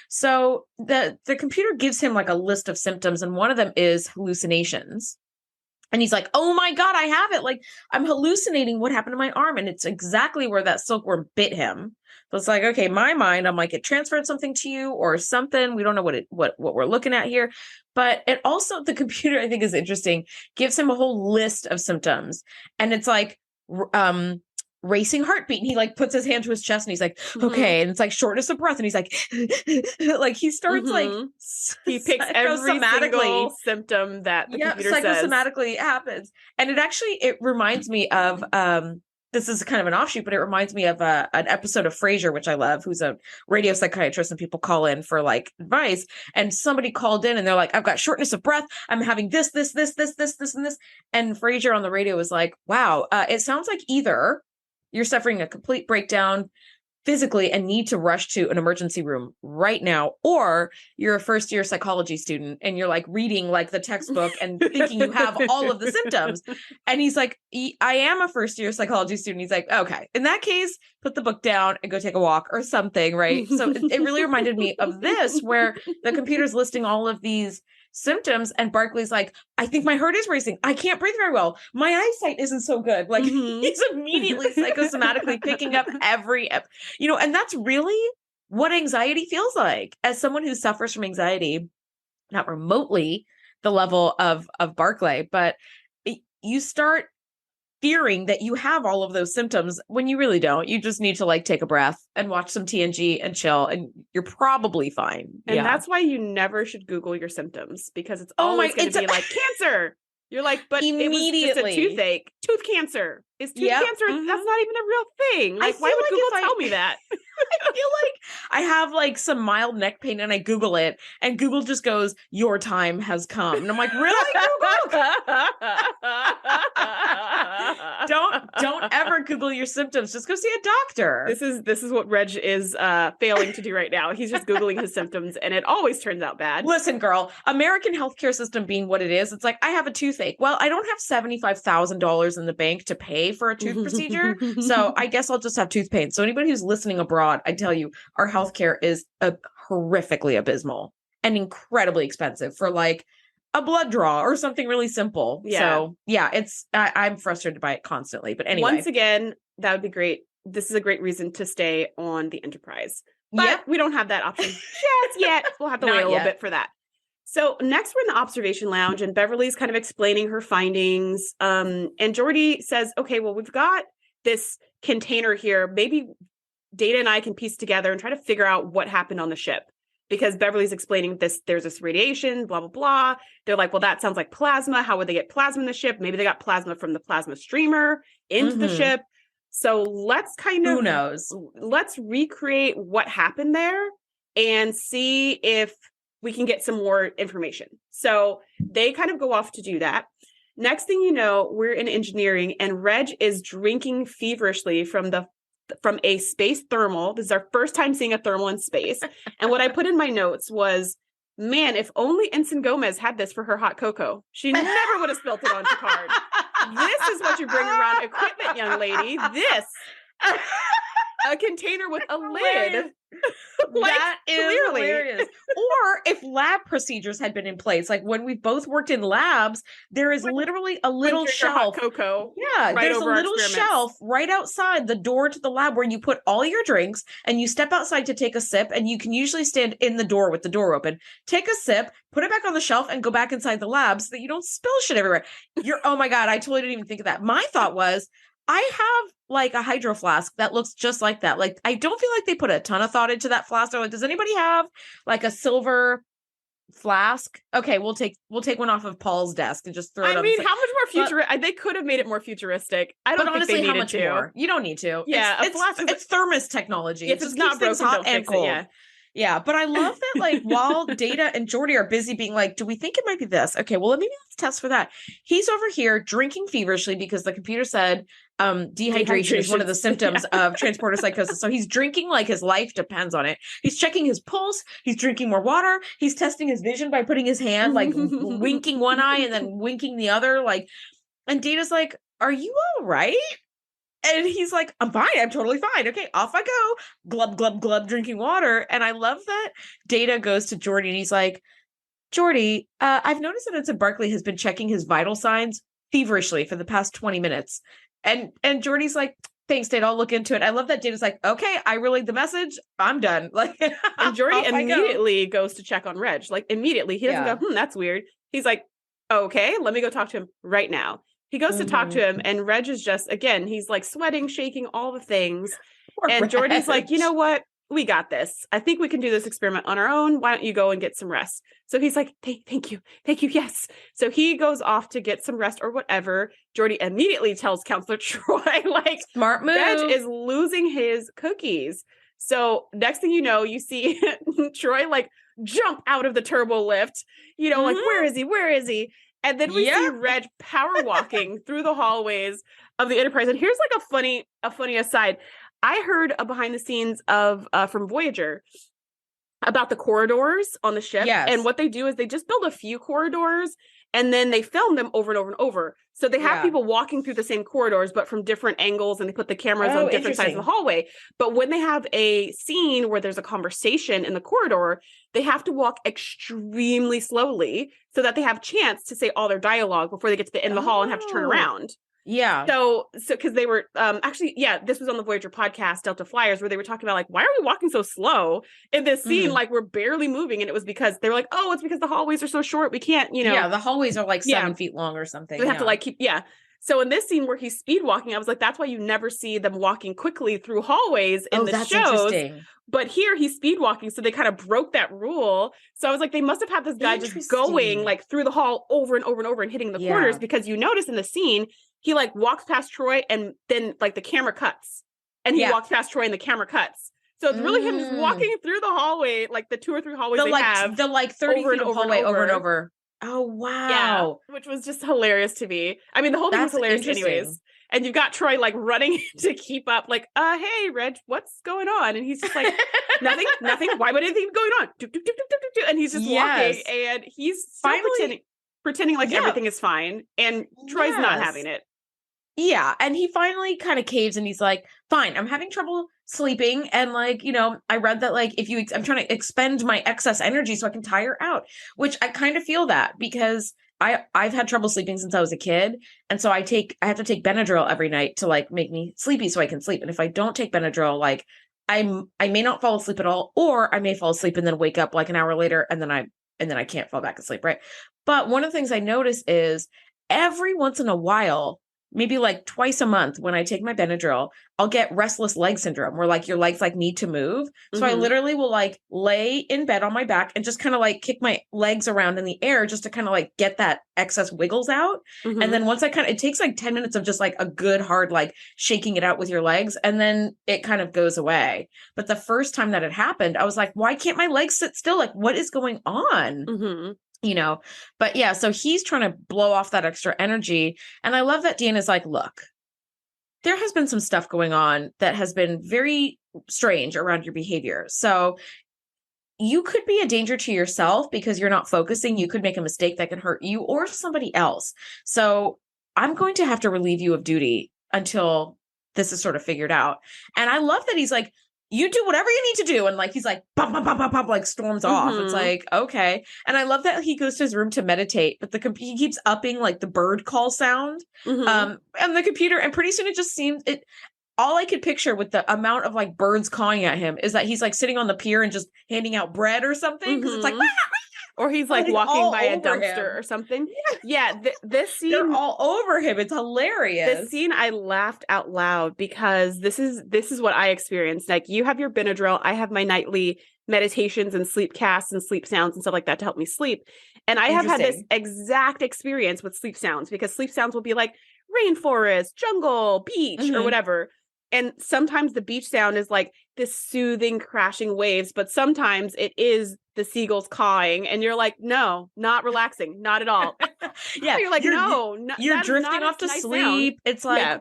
So the computer gives him like a list of symptoms, and one of them is hallucinations. And he's like, oh my God, I have it. Like, I'm hallucinating what happened to my arm. And it's exactly where that silkworm bit him. So it's like, okay, my mind, I'm like, it transferred something to you or something. We don't know what we're looking at here. But it also, the computer, I think is interesting, gives him a whole list of symptoms. And it's like, racing heartbeat. And he like puts his hand to his chest and he's like, okay. And it's like shortness of breath. And he's like, like he starts like, he picks every single symptom that the computer says. Psychosomatically happens. And it reminds me of, this is kind of an offshoot, but it reminds me of an episode of Frasier, which I love, who's a radio psychiatrist, and people call in for like advice. And somebody called in and they're like, I've got shortness of breath. I'm having this, and this. And Frasier on the radio was like, wow, it sounds like either you're suffering a complete breakdown physically and need to rush to an emergency room right now, or you're a first year psychology student and you're like reading like the textbook and thinking you have all of the symptoms. And he's like, I am a first year psychology student. He's like, okay, in that case, put the book down and go take a walk or something, right? So it really reminded me of this, where the computer's listing all of these symptoms and Barclay's like, I think my heart is racing. I can't breathe very well. My eyesight isn't so good. Like he's immediately psychosomatically picking up every, and that's really what anxiety feels like. As someone who suffers from anxiety, not remotely the level of Barclay, but you start fearing that you have all of those symptoms when you really don't. You just need to like take a breath and watch some TNG and chill, and you're probably fine. And that's why you never should Google your symptoms, because it's always going to be like cancer. You're like, but immediately. It was just a toothache. Tooth cancer. Is tooth cancer? That's not even a real thing. Like, why would Google tell me that? I feel like I have like some mild neck pain and I Google it and Google just goes, your time has come. And I'm like, really, Google? Don't ever Google your symptoms. Just go see a doctor. This is what Reg is failing to do right now. He's just Googling his symptoms and it always turns out bad. Listen, girl, American healthcare system being what it is, it's like, I have a toothache. Well, I don't have $75,000 in the bank to pay for a tooth procedure. So I guess I'll just have tooth pain. So anybody who's listening abroad, I tell you, our healthcare is horrifically abysmal and incredibly expensive for like a blood draw or something really simple. Yeah. So yeah, I'm frustrated by it constantly. But anyway, once again, that would be great. This is a great reason to stay on the Enterprise. But we don't have that option just yet. We'll have to wait a little bit for that. So next we're in the observation lounge and Beverly's kind of explaining her findings. And Geordi says, okay, well, we've got this container here. Maybe Data and I can piece together and try to figure out what happened on the ship, because Beverly's explaining this. There's this radiation, blah, blah, blah. They're like, well, that sounds like plasma. How would they get plasma in the ship? Maybe they got plasma from the plasma streamer into the ship. So let's who knows? Let's recreate what happened there and see if we can get some more information. So they kind of go off to do that. Next thing you know, we're in engineering and Reg is drinking feverishly from a space thermal. This is our first time seeing a thermal in space. And what I put in my notes was, man, if only Ensign Gomez had this for her hot cocoa, she never would have spilt it on Picard. This is what you bring around equipment, young lady. This. A container with a lid. Like, that is clearly hilarious. Or if lab procedures had been in place, like when we've both worked in labs, there is literally a little shelf. Cocoa. Yeah, right, there's a little shelf right outside the door to the lab where you put all your drinks and you step outside to take a sip, and you can usually stand in the door with the door open, take a sip, put it back on the shelf, and go back inside the lab so that you don't spill shit everywhere. Oh my God, I totally didn't even think of that. My thought was, I have like a hydro flask that looks just like that. Like, I don't feel like they put a ton of thought into that flask. They're like, does anybody have like a silver flask? Okay, we'll take one off of Paul's desk and just throw it on. I mean, how much more futuristic? They could have made it more futuristic. I don't think honestly, they needed how much to. more? You don't need to. Yeah, it's thermos technology. If it's not broken, don't fix it. Yeah. Yeah, but I love that, like, while Data and Geordi are busy being like, do we think it might be this? Okay, well, maybe let's test for that. He's over here drinking feverishly because the computer said dehydration is one of the symptoms of transporter psychosis. So he's drinking like his life depends on it. He's checking his pulse. He's drinking more water. He's testing his vision by putting his hand, like, winking one eye and then winking the other. Like, and Data's like, are you all right? And he's like, I'm fine. I'm totally fine. Okay, off I go. Glub, glub, glub, drinking water. And I love that Data goes to Geordi and he's like, Geordi, I've noticed that Ensign Barclay has been checking his vital signs feverishly for the past 20 minutes. And Geordi's like, thanks, Data. I'll look into it. I love that Data's like, okay, I relayed the message. I'm done. Like, and Geordi immediately goes to check on Reg. Like, immediately. He doesn't go, that's weird. He's like, okay, let me go talk to him right now. He goes to talk to him, and Reg is just, again, he's like sweating, shaking, all the things. And Geordi's like, you know what? We got this. I think we can do this experiment on our own. Why don't you go and get some rest? So he's like, thank you. Thank you. Yes. So he goes off to get some rest or whatever. Geordi immediately tells Counselor Troi, like, smart move. Reg is losing his cookies. So next thing you know, you see Troi like jump out of the turbo lift, like, where is he? Where is he? And then we see Reg power walking through the hallways of the Enterprise. And here's like a funny aside. I heard a behind the scenes of from Voyager about the corridors on the ship. Yes. And what they do is they just build a few corridors and then they film them over and over and over. So they have people walking through the same corridors, but from different angles, and they put the cameras on different sides of the hallway. But when they have a scene where there's a conversation in the corridor, they have to walk extremely slowly so that they have a chance to say all their dialogue before they get to the end of the hall and have to turn around. Yeah. So because they were actually, this was on the Voyager podcast, Delta Flyers, where they were talking about like, why are we walking so slow in this scene? Like we're barely moving. And it was because they were like, oh, it's because the hallways are so short. We can't, Yeah, the hallways are like 7 feet long or something. So they have to like keep, So in this scene where he's speed walking, I was like, that's why you never see them walking quickly through hallways in the shows. But here he's speed walking, so they kind of broke that rule. So I was like, they must have had this guy just going like through the hall over and over and over and hitting the corners, because you notice in the scene, he like walks past Troy and then like the camera cuts. And he walks past Troy and the camera cuts. So it's really him just walking through the hallway, like the 2 or 3 hallways they have. The like 30 feet of hallway over and over. Oh, wow. Yeah, which was just hilarious to me. I mean, the whole thing was hilarious anyways. And you've got Troy like running to keep up, like, hey, Reg, what's going on? And he's just like, nothing. Why would anything be going on? And he's just walking, and he's finally pretending like everything is fine. And Troy's not having it. Yeah. And he finally kind of caves and he's like, fine, I'm having trouble sleeping. And like, I read that like, I'm trying to expend my excess energy so I can tire out, which I kind of feel that because I've had trouble sleeping since I was a kid. And so I have to take Benadryl every night to like make me sleepy so I can sleep. And if I don't take Benadryl, like I may not fall asleep at all, or I may fall asleep and then wake up like an hour later and then I can't fall back asleep. Right. But one of the things I notice is every once in a while, maybe like twice a month when I take my Benadryl, I'll get restless leg syndrome where like your legs like need to move. So I literally will like lay in bed on my back and just kind of like kick my legs around in the air just to kind of like get that excess wiggles out. And then once it takes like 10 minutes of just like a good hard like shaking it out with your legs, and then it kind of goes away. But the first time that it happened, I was like, why can't my legs sit still? Like, what is going on? But yeah, so he's trying to blow off that extra energy. And I love that Deanna's like, look, there has been some stuff going on that has been very strange around your behavior. So you could be a danger to yourself because you're not focusing. You could make a mistake that can hurt you or somebody else. So I'm going to have to relieve you of duty until this is sort of figured out. And I love that he's like, you do whatever you need to do. And like, he's like, bum, bum, bum, bum, bum, like storms off. It's like, okay. And I love that he goes to his room to meditate, but he keeps upping like the bird call sound and the computer. And pretty soon it just seems all I could picture with the amount of like birds cawing at him is that he's like sitting on the pier and just handing out bread or something. Cause it's like, or he's like walking by a dumpster or something. This scene, they're all over him. It's hilarious. This scene, I laughed out loud because this is what I experienced. Like, you have your Benadryl, I have my nightly meditations and sleep casts and sleep sounds and stuff like that to help me sleep. And I have had this exact experience with sleep sounds, because sleep sounds will be like rainforest, jungle, beach, or whatever. And sometimes the beach sound is like this soothing crashing waves, but sometimes it is the seagulls cawing, and you're like, no, not relaxing, not at all. You're like, you're drifting off to sleep. Sound. It's like,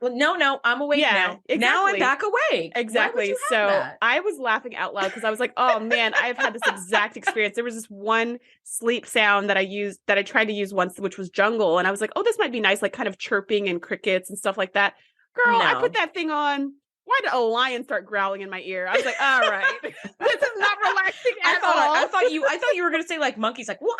well, no, I'm awake now. Exactly. Now I'm back awake. Exactly. So I was laughing out loud because I was like, oh man, I've had this exact experience. There was this one sleep sound that I tried to use once, which was jungle. And I was like, oh, this might be nice, like kind of chirping and crickets and stuff like that. Girl, I put that thing on. Why did a lion start growling in my ear? I was like, all right, this is not relaxing at all. I thought you were going to say like monkeys, like, wah!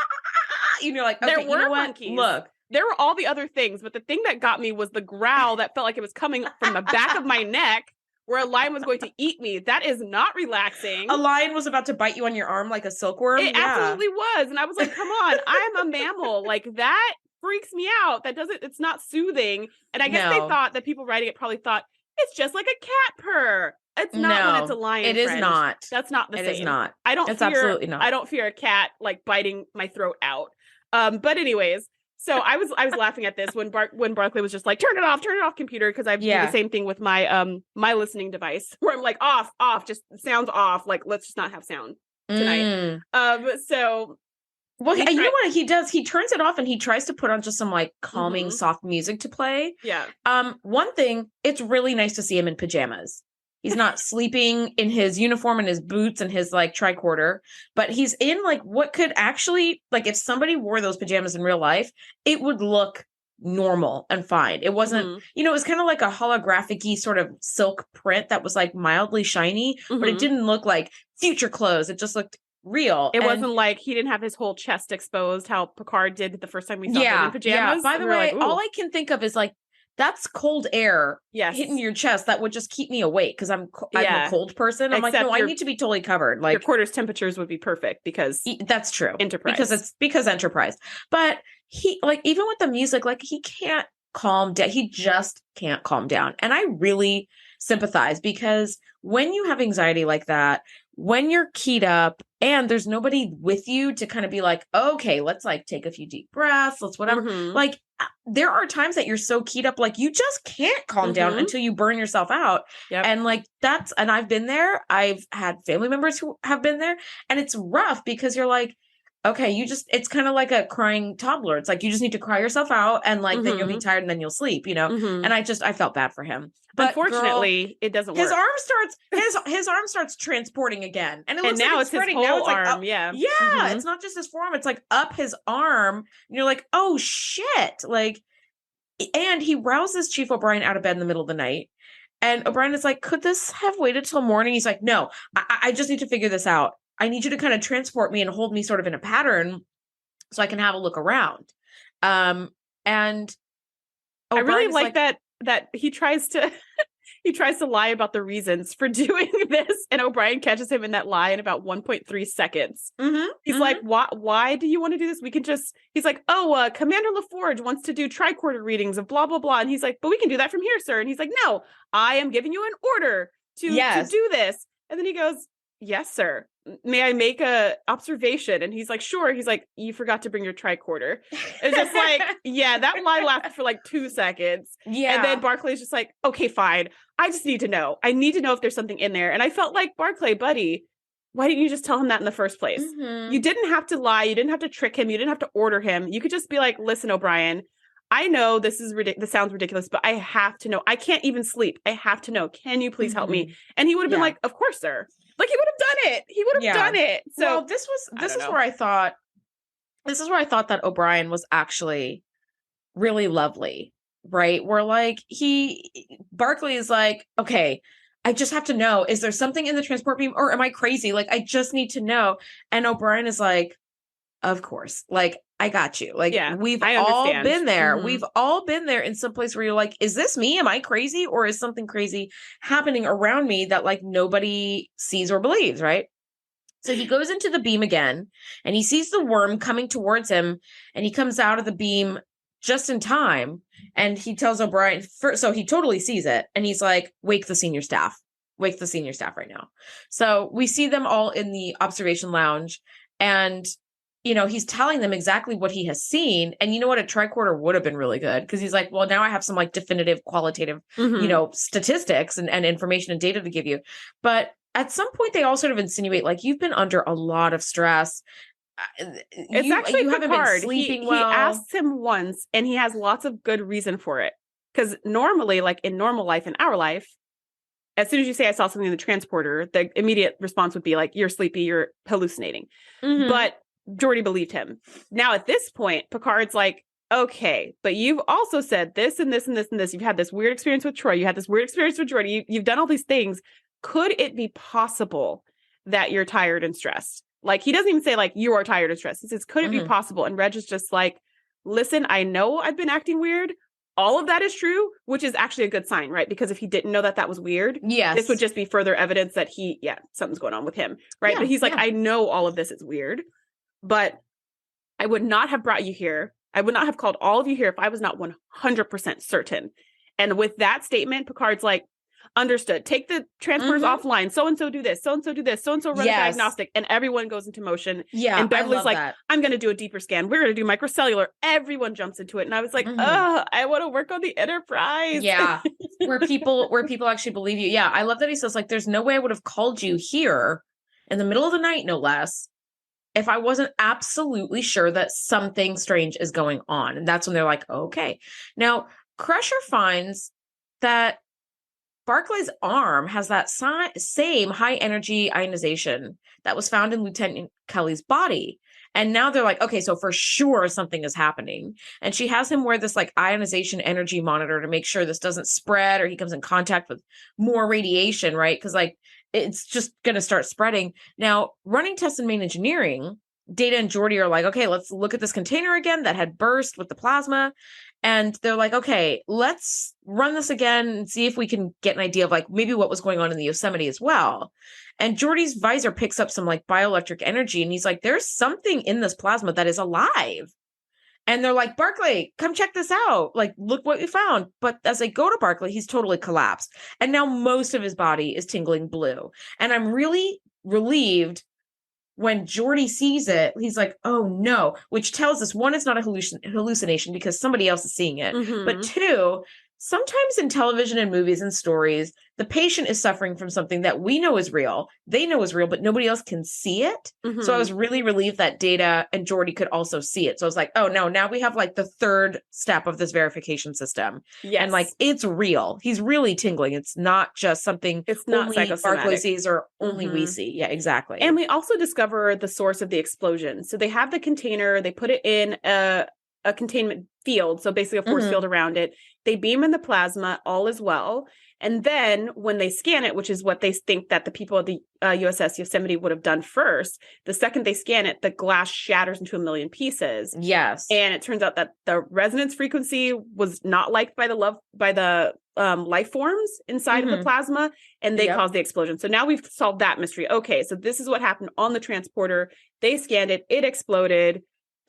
And you're like, okay, there were monkeys. Look. There were all the other things, but the thing that got me was the growl that felt like it was coming from the back of my neck, where a lion was going to eat me. That is not relaxing. A lion was about to bite you on your arm like a silkworm? It absolutely was. And I was like, come on, I'm a mammal. Like, that freaks me out. It's not soothing. And I guess they thought that people writing it probably thought, it's just like a cat purr. It's not when it's a lion. It is not. That's not the same. It is not. It's absolutely not. I don't fear a cat like biting my throat out. But anyways, so I was laughing at this when Barclay was just like, turn it off, computer, because I do the same thing with my my listening device, where I'm like, off, just sounds off, like let's just not have sound tonight. So Well, you know what he does? He turns it off and he tries to put on just some like calming, soft music to play. Yeah. One thing, it's really nice to see him in pajamas. He's not sleeping in his uniform and his boots and his like tricorder, but he's in like what could actually, like if somebody wore those pajamas in real life, it would look normal and fine. It wasn't, it was kind of like a holographic-y sort of silk print that was like mildly shiny, but it didn't look like future clothes. It just looked real. It wasn't like he didn't have his whole chest exposed, how Picard did the first time we saw him in pajamas. Yeah. By the way, all I can think of is like, that's cold air hitting your chest. That would just keep me awake because I'm a cold person. I'm like, no, I need to be totally covered. Like your quarters temperatures would be perfect because that's true. Enterprise. Because Enterprise. But he like even with the music, like he can't calm down. He just can't calm down. And I really sympathize because when you have anxiety like that, when you're keyed up and there's nobody with you to kind of be like, okay, let's like take a few deep breaths, let's whatever. Like there are times that you're so keyed up, like you just can't calm down until you burn yourself out. And like and I've been there. I've had family members who have been there and it's rough because you're like, okay, it's kind of like a crying toddler. It's like, you just need to cry yourself out and like, then you'll be tired and then you'll sleep, And I felt bad for him. But unfortunately, it doesn't work. His arm starts transporting again. And it looks now like it's his whole now it's arm. Like, it's not just his forearm. It's like up his arm. And you're like, oh shit. Like, and he rouses Chief O'Brien out of bed in the middle of the night. And O'Brien is like, could this have waited till morning? He's like, no, I just need to figure this out. I need you to kind of transport me and hold me sort of in a pattern so I can have a look around. And O'Brien I really like that he tries to lie about the reasons for doing this, and O'Brien catches him in that lie in about 1.3 seconds. He's like, why do you want to do this? We can just, he's like, Commander LaForge wants to do tricorder readings of blah, blah, blah. And he's like, but we can do that from here, sir. And he's like, no, I am giving you an order to do this. And then he goes, yes, sir. May I make a observation? And he's like, sure. He's like, you forgot to bring your tricorder. It's just like, that line lasted for like 2 seconds. Yeah. And then Barclay's just like, okay, fine. I just need to know. I need to know if there's something in there. And I felt like, Barclay, buddy, why didn't you just tell him that in the first place? You didn't have to lie. You didn't have to trick him. You didn't have to order him. You could just be like, listen, O'Brien, I know this sounds ridiculous, but I have to know. I can't even sleep. I have to know. Can you please help me? And he would have been like, of course, sir. Like he would have done it. He would have done it. So well, this is where I thought that O'Brien was actually really lovely, right? Where like Barclay is like, okay, I just have to know, is there something in the transport beam or am I crazy? Like, I just need to know. And O'Brien is like, of course, like, I got you. Like, we've all been there. We've all been there in some place where you're like, is this me? Am I crazy? Or is something crazy happening around me that like nobody sees or believes, right? So he goes into the beam again and he sees the worm coming towards him and he comes out of the beam just in time. And he tells O'Brien, so he totally sees it. And he's like, wake the senior staff right now. So we see them all in the observation lounge and he's telling them exactly what he has seen. And you know what? A tricorder would have been really good because he's like, well, now I have some like definitive qualitative, statistics and information and data to give you. But at some point they all sort of insinuate like you've been under a lot of stress. It's actually Picard. Haven't been sleeping well. He asks him once and he has lots of good reason for it. Because normally, like in normal life, in our life, as soon as you say I saw something in the transporter, the immediate response would be like, you're sleepy, you're hallucinating. But Geordi believed him. Now at this point, Picard's like, okay, but you've also said this and this and this and this. You've had this weird experience with Troy. You had this weird experience with Geordi. You've done all these things. Could it be possible that you're tired and stressed? Like, he doesn't even say like, you are tired and stressed. He says, could it be possible? And Reg is just like, listen, I know I've been acting weird. All of that is true, which is actually a good sign, right? Because if he didn't know that was weird, this would just be further evidence that something's going on with him, right? But he's like, I know all of this is weird. But I would not have brought you here. I would not have called all of you here if I was not 100% certain. And with that statement, Picard's like, understood. Take the transporters offline. So-and-so do this. So-and-so do this. So-and-so run a diagnostic. And everyone goes into motion. Yeah. And Beverly's like, I'm going to do a deeper scan. We're going to do microcellular. Everyone jumps into it. And I was like, I want to work on the Enterprise. Yeah. where people actually believe you. Yeah. I love that he says like, there's no way I would have called you here in the middle of the night, no less, if I wasn't absolutely sure that something strange is going on. And that's when they're like, okay. Now, Crusher finds that Barclay's arm has that same high energy ionization that was found in Lieutenant Kelly's body. And now they're like, okay, so for sure something is happening. And she has him wear this like ionization energy monitor to make sure this doesn't spread or he comes in contact with more radiation, right? Because like it's just going to start spreading. Now, running tests in main engineering, Data and Geordi are like, okay, let's look at this container again that had burst with the plasma. And they're like, okay, let's run this again and see if we can get an idea of like maybe what was going on in the Yosemite as well. And Geordi's visor picks up some like bioelectric energy. And he's like, there's something in this plasma that is alive. And they're like, Barclay, come check this out. Like, look what we found. But as they go to Barclay, he's totally collapsed. And now most of his body is tingling blue. And I'm really relieved when Geordi sees it, he's like, oh no, which tells us one, it's not a hallucination because somebody else is seeing it. Mhm. But two, sometimes in television and movies and stories, the patient is suffering from something that we know is real. They know is real, but nobody else can see it. Mhm. So I was really relieved that Data and Geordi could also see it. So I was like, oh no, now we have like the third step of this verification system. Yes. And like, it's real. He's really tingling. It's not just something It's not only psychosomatic. Barclay sees or only we Mhm. see. Yeah, exactly. And we also discover the source of the explosion. So they have the container, they put it in a containment field, so basically a force Mhm. field around it. They beam in the plasma, all is well. And then when they scan it, which is what they think that the people at the USS Yosemite would have done first, the second they scan it, the glass shatters into a million pieces. Yes. And it turns out that the resonance frequency was not liked by the life forms inside of the plasma, and they caused the explosion. So now we've solved that mystery. Okay, so this is what happened on the transporter. They scanned it, it exploded.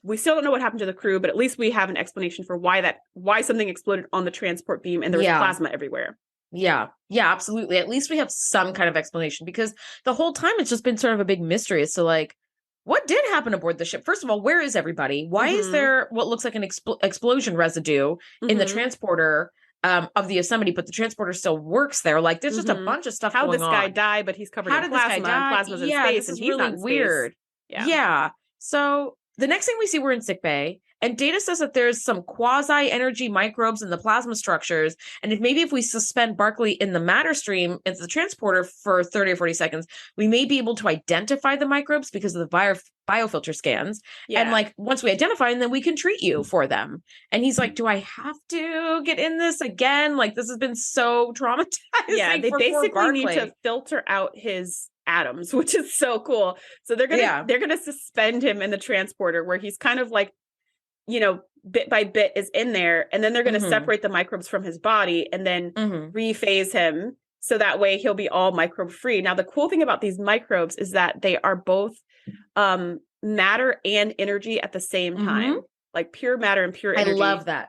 We still don't know what happened to the crew, but at least we have an explanation for why something exploded on the transport beam and there was plasma everywhere. Yeah, absolutely. At least we have some kind of explanation because the whole time it's just been sort of a big mystery as to like, what did happen aboard the ship? First of all, where is everybody? Why is there what looks like an explosion residue in the transporter of the Yosemite, but the transporter still works there? Like, there's just a bunch of stuff How going this on. guy died, but he's covered How in did this guy plasma, die? and plasma's in Yeah, space, this and is he's really not in weird. space. Yeah. So the next thing we see, we're in sickbay, and Data says that there's some quasi-energy microbes in the plasma structures, and if we suspend Barclay in the matter stream into the transporter for 30 or 40 seconds, we may be able to identify the microbes because of the biofilter scans. Yeah. And like once we identify them, then we can treat you for them. And he's like, do I have to get in this again? Like, this has been so traumatizing. Yeah, they basically need to filter out his atoms, which is so cool. So they're gonna suspend him in the transporter where he's kind of like, you know, bit by bit is in there, and then they're gonna separate the microbes from his body and then rephase him so that way he'll be all microbe free. Now the cool thing about these microbes is that they are both matter and energy at the same time, like pure matter and pure energy. I love that.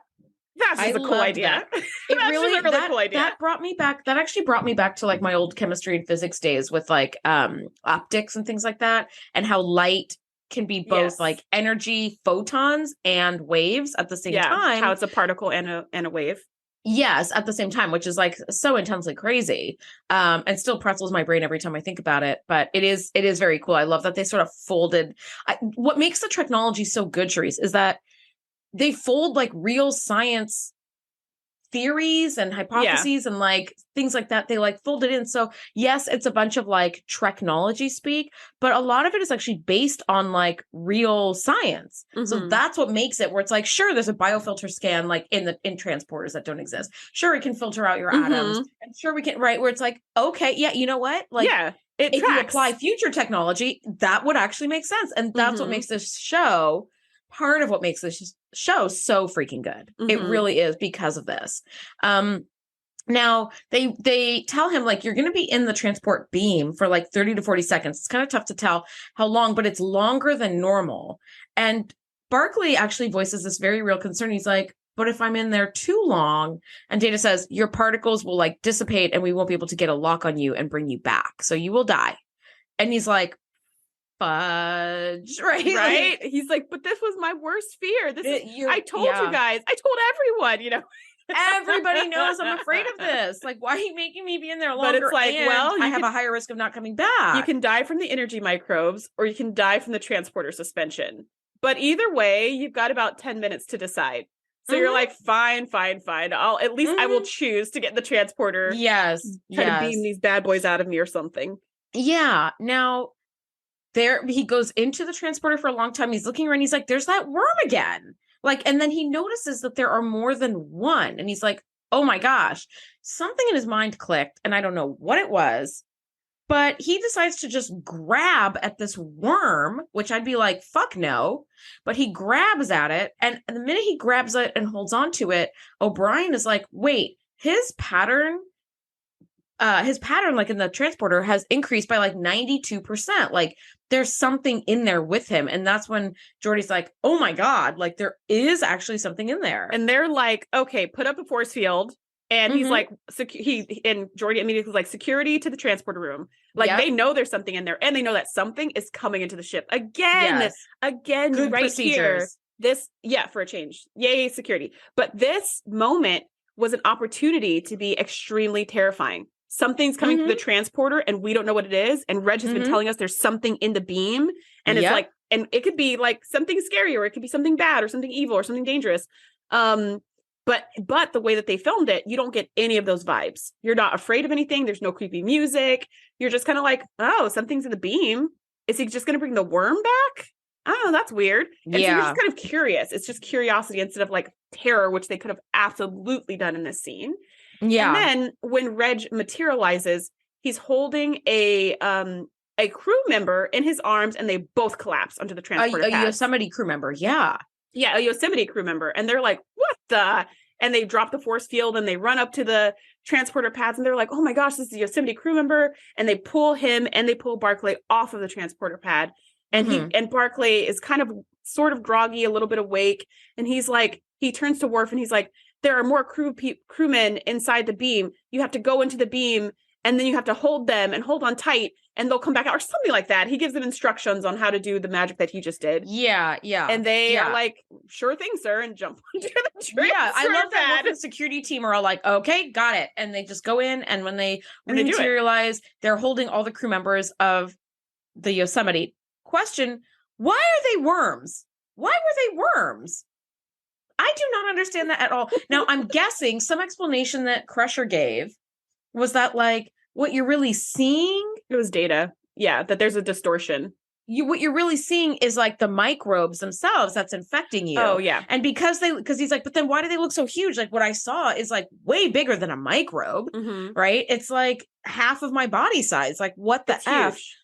That's just a cool idea. It really, cool idea. That brought me back. That actually brought me back to like my old chemistry and physics days with like optics and things like that, and how light can be both like energy, photons, and waves at the same time. How it's a particle and a wave. Yes, at the same time, which is like so intensely crazy, and still pretzels my brain every time I think about it. But it is very cool. I love that they sort of folded. What makes the technology so good, Shereese, is that they fold like real science theories and hypotheses and like things like that. They like fold it in. So yes, it's a bunch of like technology speak, but a lot of it is actually based on like real science. So that's what makes it where it's like, sure, there's a biofilter scan like in transporters that don't exist. Sure, it can filter out your atoms, and sure we can, right? Where it's like, okay, yeah, you know what? Like, if you apply future technology, that would actually make sense, and that's what makes this show. Part of what makes this show so freaking good. It really is because of this. Now they tell him like, you're going to be in the transport beam for like 30 to 40 seconds. It's kind of tough to tell how long, but it's longer than normal. And Barclay actually voices this very real concern. He's like, but if I'm in there too long, and Data says your particles will like dissipate and we won't be able to get a lock on you and bring you back. So you will die. And he's like, fudge, right? He's like, but this was my worst fear. I told you guys. I told everyone, you know. Everybody knows I'm afraid of this. Like, why are you making me be in there longer? But it's like, and well, I have a higher risk of not coming back. You can die from the energy microbes, or you can die from the transporter suspension. But either way, you've got about 10 minutes to decide. So you're like, fine. I will choose to get the transporter. Yes. Try to beam these bad boys out of me or something. Yeah. Now, he goes into the transporter for a long time. He's looking around. He's like, there's that worm again. Like, and then he notices that there are more than one. And he's like, oh my gosh, something in his mind clicked. And I don't know what it was, but he decides to just grab at this worm, which I'd be like, fuck no. But he grabs at it. And the minute he grabs it and holds on to it, O'Brien is like, wait, his pattern, like in the transporter, has increased by like 92%. Like, there's something in there with him. And that's when Geordi's like, oh my God, like there is actually something in there. And they're like, okay, put up a force field. And he's like, and Geordi immediately was like, security to the transporter room. Like, they know there's something in there, and they know that something is coming into the ship again, Good right procedures. Here. For a change. Yay, security. But this moment was an opportunity to be extremely terrifying. Something's coming through the transporter, and we don't know what it is. And Reg has been telling us there's something in the beam, and it's like, and it could be like something scary, or it could be something bad, or something evil, or something dangerous. But the way that they filmed it, you don't get any of those vibes. You're not afraid of anything. There's no creepy music. You're just kind of like, oh, something's in the beam. Is he just going to bring the worm back? I don't know. That's weird. And so you're just kind of curious. It's just curiosity instead of like terror, which they could have absolutely done in this scene. Yeah. And then when Reg materializes, he's holding a crew member in his arms, and they both collapse onto the transporter pad. A Yosemite crew member. Yeah. Yeah, a Yosemite crew member. And they're like, what the? And they drop the force field, and they run up to the transporter pads, and they're like, oh my gosh, this is a Yosemite crew member. And they pull him and they pull Barclay off of the transporter pad. And and Barclay is kind of sort of groggy, a little bit awake. And he's like, he turns to Worf and he's like, there are more crewmen inside the beam. You have to go into the beam, and then you have to hold them and hold on tight, and they'll come back out, or something like that. He gives them instructions on how to do the magic that he just did. Yeah. And they are like, sure thing, sir, and jump onto the transporter. Yeah, I love that the security team are all like, okay, got it. And they just go in, and when they rematerialize, they're holding all the crew members of the Yosemite. Question, why are they worms? Why were they worms? I do not understand that at all. Now, I'm guessing some explanation that Crusher gave was that, like, what you're really seeing... It was data. Yeah, that there's a distortion. What you're really seeing is, like, the microbes themselves that's infecting you. Oh, yeah. And because he's like, but then why do they look so huge? Like, what I saw is, like, way bigger than a microbe, right? It's, like, half of my body size. Like, what the F? Huge.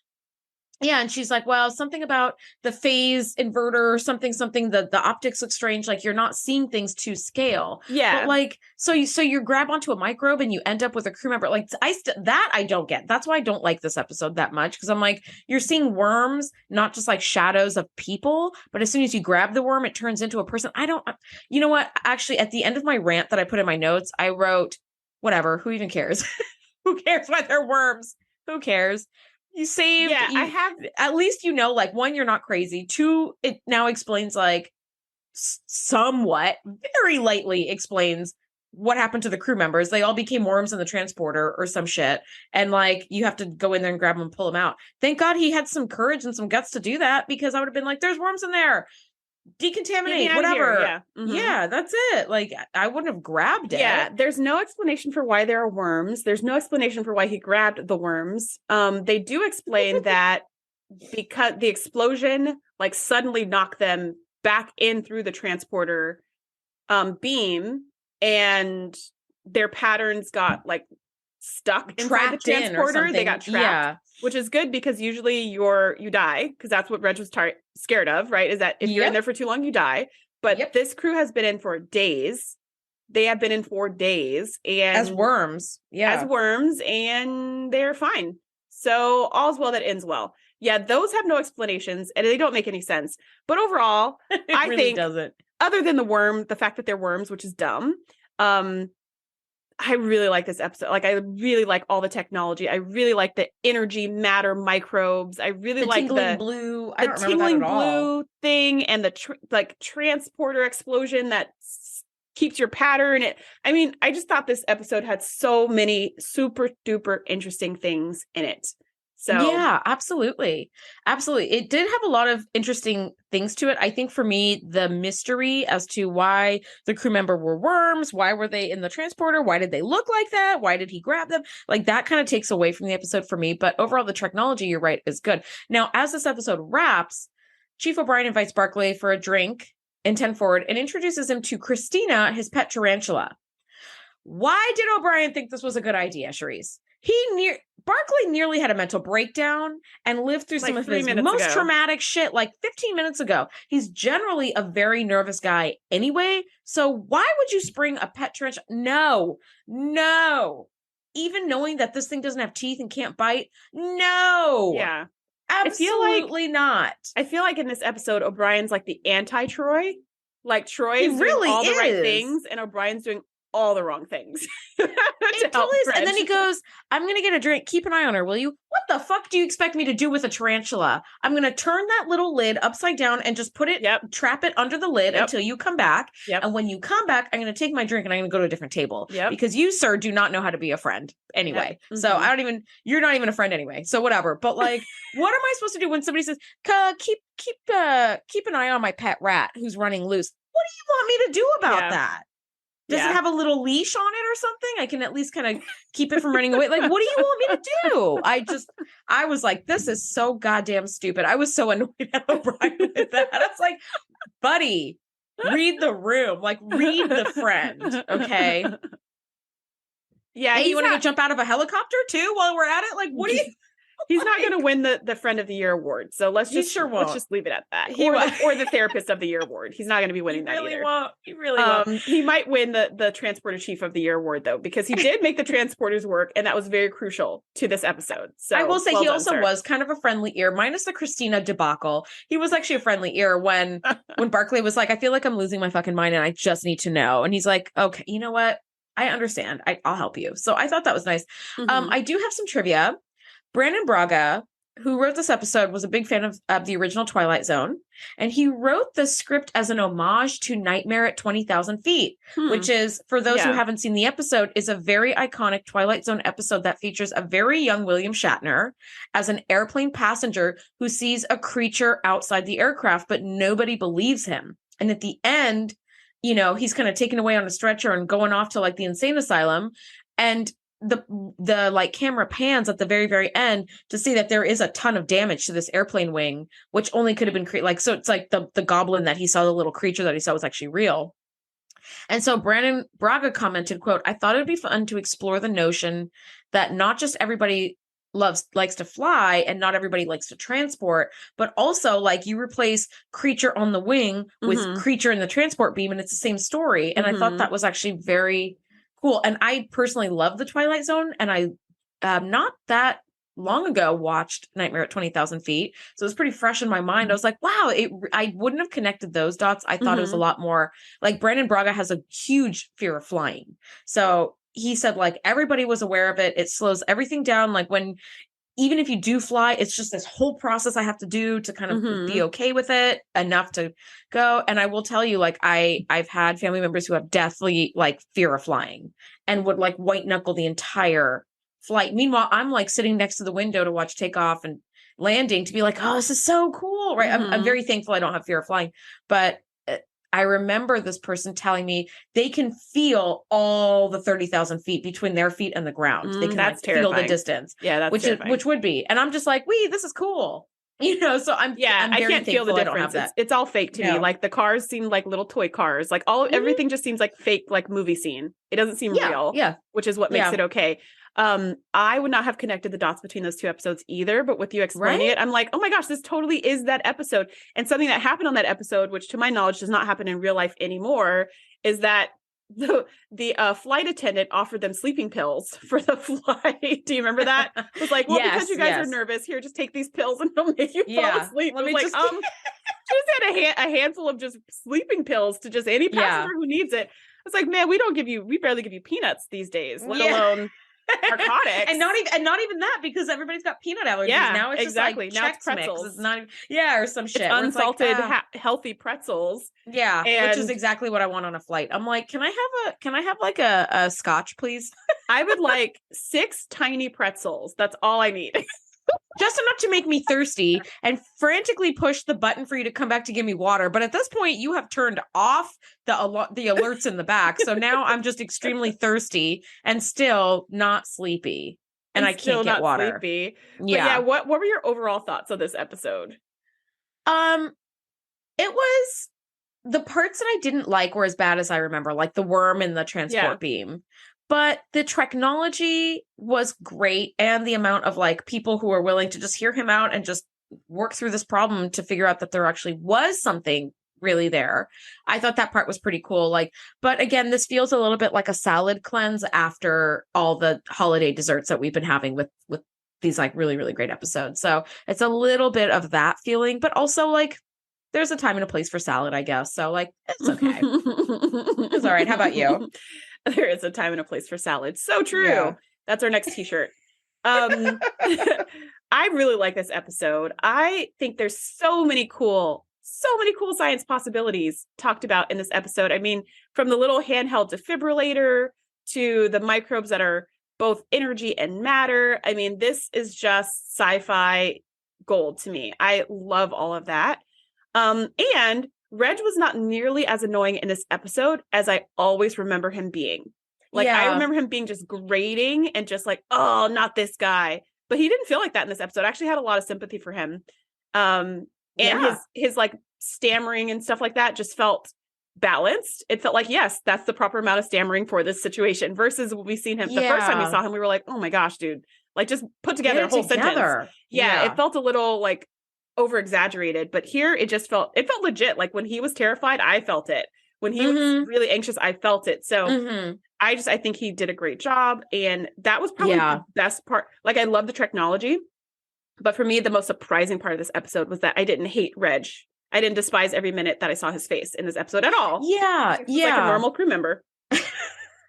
Yeah, and she's like, well, something about the phase inverter, something, the optics look strange, like you're not seeing things to scale. Yeah. But like, so you grab onto a microbe and you end up with a crew member. Like, that I don't get. That's why I don't like this episode that much, because I'm like, you're seeing worms, not just like shadows of people, but as soon as you grab the worm, it turns into a person. You know what? Actually, at the end of my rant that I put in my notes, I wrote, whatever, who even cares? Who cares why they're worms? Who cares? You saved. Yeah, I have. At least, like, one, you're not crazy. Two, it now explains, like, somewhat, very lightly explains what happened to the crew members. They all became worms in the transporter or some shit. And, like, you have to go in there and grab them and pull them out. Thank God he had some courage and some guts to do that, because I would have been like, there's worms in there. Decontaminate, whatever. Yeah, that's it. Like, I wouldn't have grabbed it. Yeah, there's no explanation for why there are worms. There's no explanation for why he grabbed the worms. They do explain that because the explosion, like, suddenly knocked them back in through the transporter beam, and their patterns got, like, stuck inside the transporter. They got trapped. Which is good, because usually you die, because that's what Reg was scared of, right? Is that if you're in there for too long, you die. But this crew has been in for days. They have been in for days. And as worms. Yeah. As worms, and they're fine. So all's well that ends well. Yeah, those have no explanations, and they don't make any sense. But overall, I really think, doesn't. Other than the fact that they're worms, which is dumb, I really like this episode. Like, I really like all the technology. I really like the energy matter microbes. I really like the blue. I don't remember that at all. Blue thing, and the transporter explosion that keeps your pattern. I just thought this episode had so many super duper interesting things in it. So yeah, absolutely. Absolutely. It did have a lot of interesting things to it. I think for me, the mystery as to why the crew member were worms, why were they in the transporter? Why did they look like that? Why did he grab them? Like that kind of takes away from the episode for me. But overall, the technology, you're right, is good. Now, as this episode wraps, Chief O'Brien invites Barclay for a drink in 10 Forward and introduces him to Christina, his pet tarantula. Why did O'Brien think this was a good idea, Shereese? Barclay nearly had a mental breakdown and lived through some of his most traumatic shit like 15 minutes ago. He's generally a very nervous guy anyway. So why would you spring a pet tarantula? No. Even knowing that this thing doesn't have teeth and can't bite? No. Yeah. Absolutely not. I feel like in this episode, O'Brien's like the anti-Troy. Like Troy's really doing all the right things and O'Brien's doing all the wrong things. It totally is. And then he goes, I'm going to get a drink. Keep an eye on her, will you? What the fuck do you expect me to do with a tarantula? I'm going to turn that little lid upside down and just put it, trap it under the lid until you come back. And when you come back, I'm going to take my drink and I'm going to go to a different table. Because you, sir, do not know how to be a friend anyway. So you're not even a friend anyway. So whatever. But like, what am I supposed to do when somebody says, keep an eye on my pet rat who's running loose? What do you want me to do about that? Does it have a little leash on it or something? I can at least kind of keep it from running away. Like, what do you want me to do? I was like, this is so goddamn stupid. I was so annoyed at O'Brien with that. I was like, buddy, read the room. Like, read the friend. Okay. Yeah. Hey, you want to go jump out of a helicopter too while we're at it? Like, what do you... He's not going to win the Friend of the Year award. So let's just leave it at that. Or the Therapist of the Year award. He's not going to be winning that either. He really won't. He might win the Transporter Chief of the Year award though, because he did make the transporters work, and that was very crucial to this episode. So I will say he also was kind of a friendly ear, minus the Christina debacle. He was actually a friendly ear when Barclay was like, I feel like I'm losing my fucking mind and I just need to know. And he's like, okay, you know what? I understand. I'll help you. So I thought that was nice. I do have some trivia. Brandon Braga, who wrote this episode, was a big fan of the original Twilight Zone. And he wrote the script as an homage to Nightmare at 20,000 Feet, which is, for those who haven't seen the episode, is a very iconic Twilight Zone episode that features a very young William Shatner as an airplane passenger who sees a creature outside the aircraft, but nobody believes him. And at the end, you know, he's kind of taken away on a stretcher and going off to like the insane asylum. And the like camera pans at the very, very end to see that there is a ton of damage to this airplane wing, which only could have been so it's like the goblin that he saw, the little creature that he saw, was actually real. And so Brandon Braga commented, quote, I thought it'd be fun to explore the notion that not just everybody likes to fly and not everybody likes to transport, but also like you replace creature on the wing with creature in the transport beam and it's the same story. And I thought that was actually very cool. And I personally love the Twilight Zone. And I, not that long ago, watched Nightmare at 20,000 Feet. So it was pretty fresh in my mind. I was like, wow, I wouldn't have connected those dots. I thought it was a lot more like Brandon Braga has a huge fear of flying. So he said like everybody was aware of it. It slows everything down. Like even if you do fly, it's just this whole process I have to do to kind of be okay with it enough to go. And I will tell you, like, I've had family members who have deathly like fear of flying and would like white knuckle the entire flight. Meanwhile, I'm like sitting next to the window to watch takeoff and landing to be like, oh, this is so cool. Right. I'm very thankful I don't have fear of flying, but I remember this person telling me they can feel all the 30,000 feet between their feet and the ground. They can feel the distance. Yeah, that's terrifying. Which would be. And I'm just like, this is cool. You know, so I'm I can't feel the difference. It's all fake to me. Like the cars seem like little toy cars. Like everything just seems like fake, like movie scene. It doesn't seem real. Yeah. Which is what makes it okay. I would not have connected the dots between those two episodes either, but with you explaining it, I'm like, oh my gosh, this totally is that episode. And something that happened on that episode, which to my knowledge does not happen in real life anymore, is that the flight attendant offered them sleeping pills for the flight. Do you remember that? It was like, well, because you guys are nervous, here, just take these pills and it'll make you fall asleep. Let me just had a handful of just sleeping pills to just any passenger who needs it. It's like, man, we barely give you peanuts these days, let alone narcotics. and not even that, because everybody's got peanut allergies. Yeah, Now it's exactly. just like now it's Chex pretzels. Mix. It's not even, yeah, or some shit. It's where unsalted, it's like, healthy pretzels. Yeah, which is And- exactly what I want on a flight. I'm like, can I have like a scotch, please? I would like 6 tiny pretzels. That's all I need. Just enough to make me thirsty and frantically push the button for you to come back to give me water. But at this point, you have turned off the alerts in the back. So now I'm just extremely thirsty and still not sleepy. And I can't get water. Sleepy. Yeah. But yeah, what were your overall thoughts of this episode? It was, the parts that I didn't like were as bad as I remember, like the worm and the transport beam. But the technology was great, and the amount of like people who are willing to just hear him out and just work through this problem to figure out that there actually was something really there. I thought that part was pretty cool. Like, but again, this feels a little bit like a salad cleanse after all the holiday desserts that we've been having with these like really, really great episodes. So it's a little bit of that feeling, but also like there's a time and a place for salad, I guess. So like, it's okay. It's all right. How about you? There is a time and a place for salad. So true. Yeah. That's our next t-shirt. I really like this episode. I think there's so many cool science possibilities talked about in this episode. I mean, from the little handheld defibrillator to the microbes that are both energy and matter. I mean, this is just sci-fi gold to me. I love all of that. And Reg was not nearly as annoying in this episode as I always remember him being. Like, I remember him being just grating and just like, oh, not this guy. But he didn't feel like that in this episode. I actually had a lot of sympathy for him. And his like stammering and stuff like that just felt balanced. It felt like, yes, that's the proper amount of stammering for this situation versus when we seen him the first time we saw him, we were like, oh my gosh, dude, like just put together a whole sentence. Yeah, it felt a little like over exaggerated, but here it felt legit. Like when he was terrified, I felt it. When he was really anxious, I felt it. So I think he did a great job. And that was probably the best part. Like, I love the technology, but for me, the most surprising part of this episode was that I didn't hate Reg. I didn't despise every minute that I saw his face in this episode at all. Yeah. Like a normal crew member.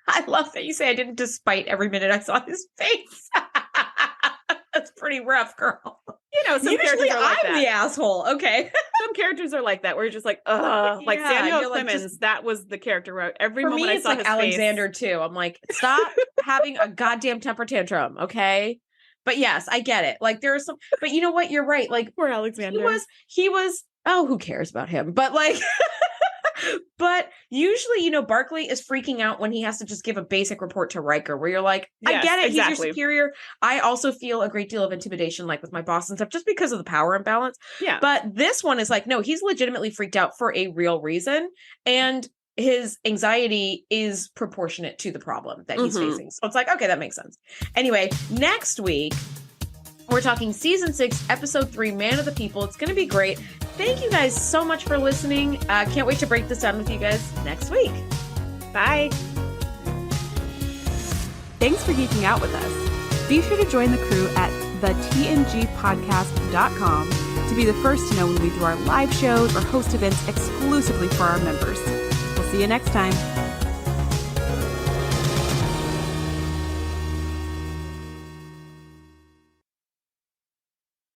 I love that you say I didn't despite every minute I saw his face. That's pretty rough, girl. You know, some characters are like I'm the asshole. Okay. Some characters are like that, where you're just like, ugh. Like Samuel Clemens, like that was the character where every moment I saw his face. For me, it's like Alexander, too. I'm like, stop having a goddamn temper tantrum, okay? But yes, I get it. Like, there are some, but you know what? You're right. Like, poor Alexander. He was, oh, who cares about him? But like... But usually, you know, Barclay is freaking out when he has to just give a basic report to Riker, where you're like, I get it. Exactly. He's your superior. I also feel a great deal of intimidation, like with my boss and stuff, just because of the power imbalance. Yeah. But this one is like, no, he's legitimately freaked out for a real reason. And his anxiety is proportionate to the problem that he's facing. So it's like, okay, that makes sense. Anyway, next week, we're talking season 6, episode 3, Man of the People. It's going to be great. Thank you guys so much for listening. Can't wait to break this down with you guys next week. Bye. Thanks for geeking out with us. Be sure to join the crew at thetngpodcast.com to be the first to know when we do our live shows or host events exclusively for our members. We'll see you next time.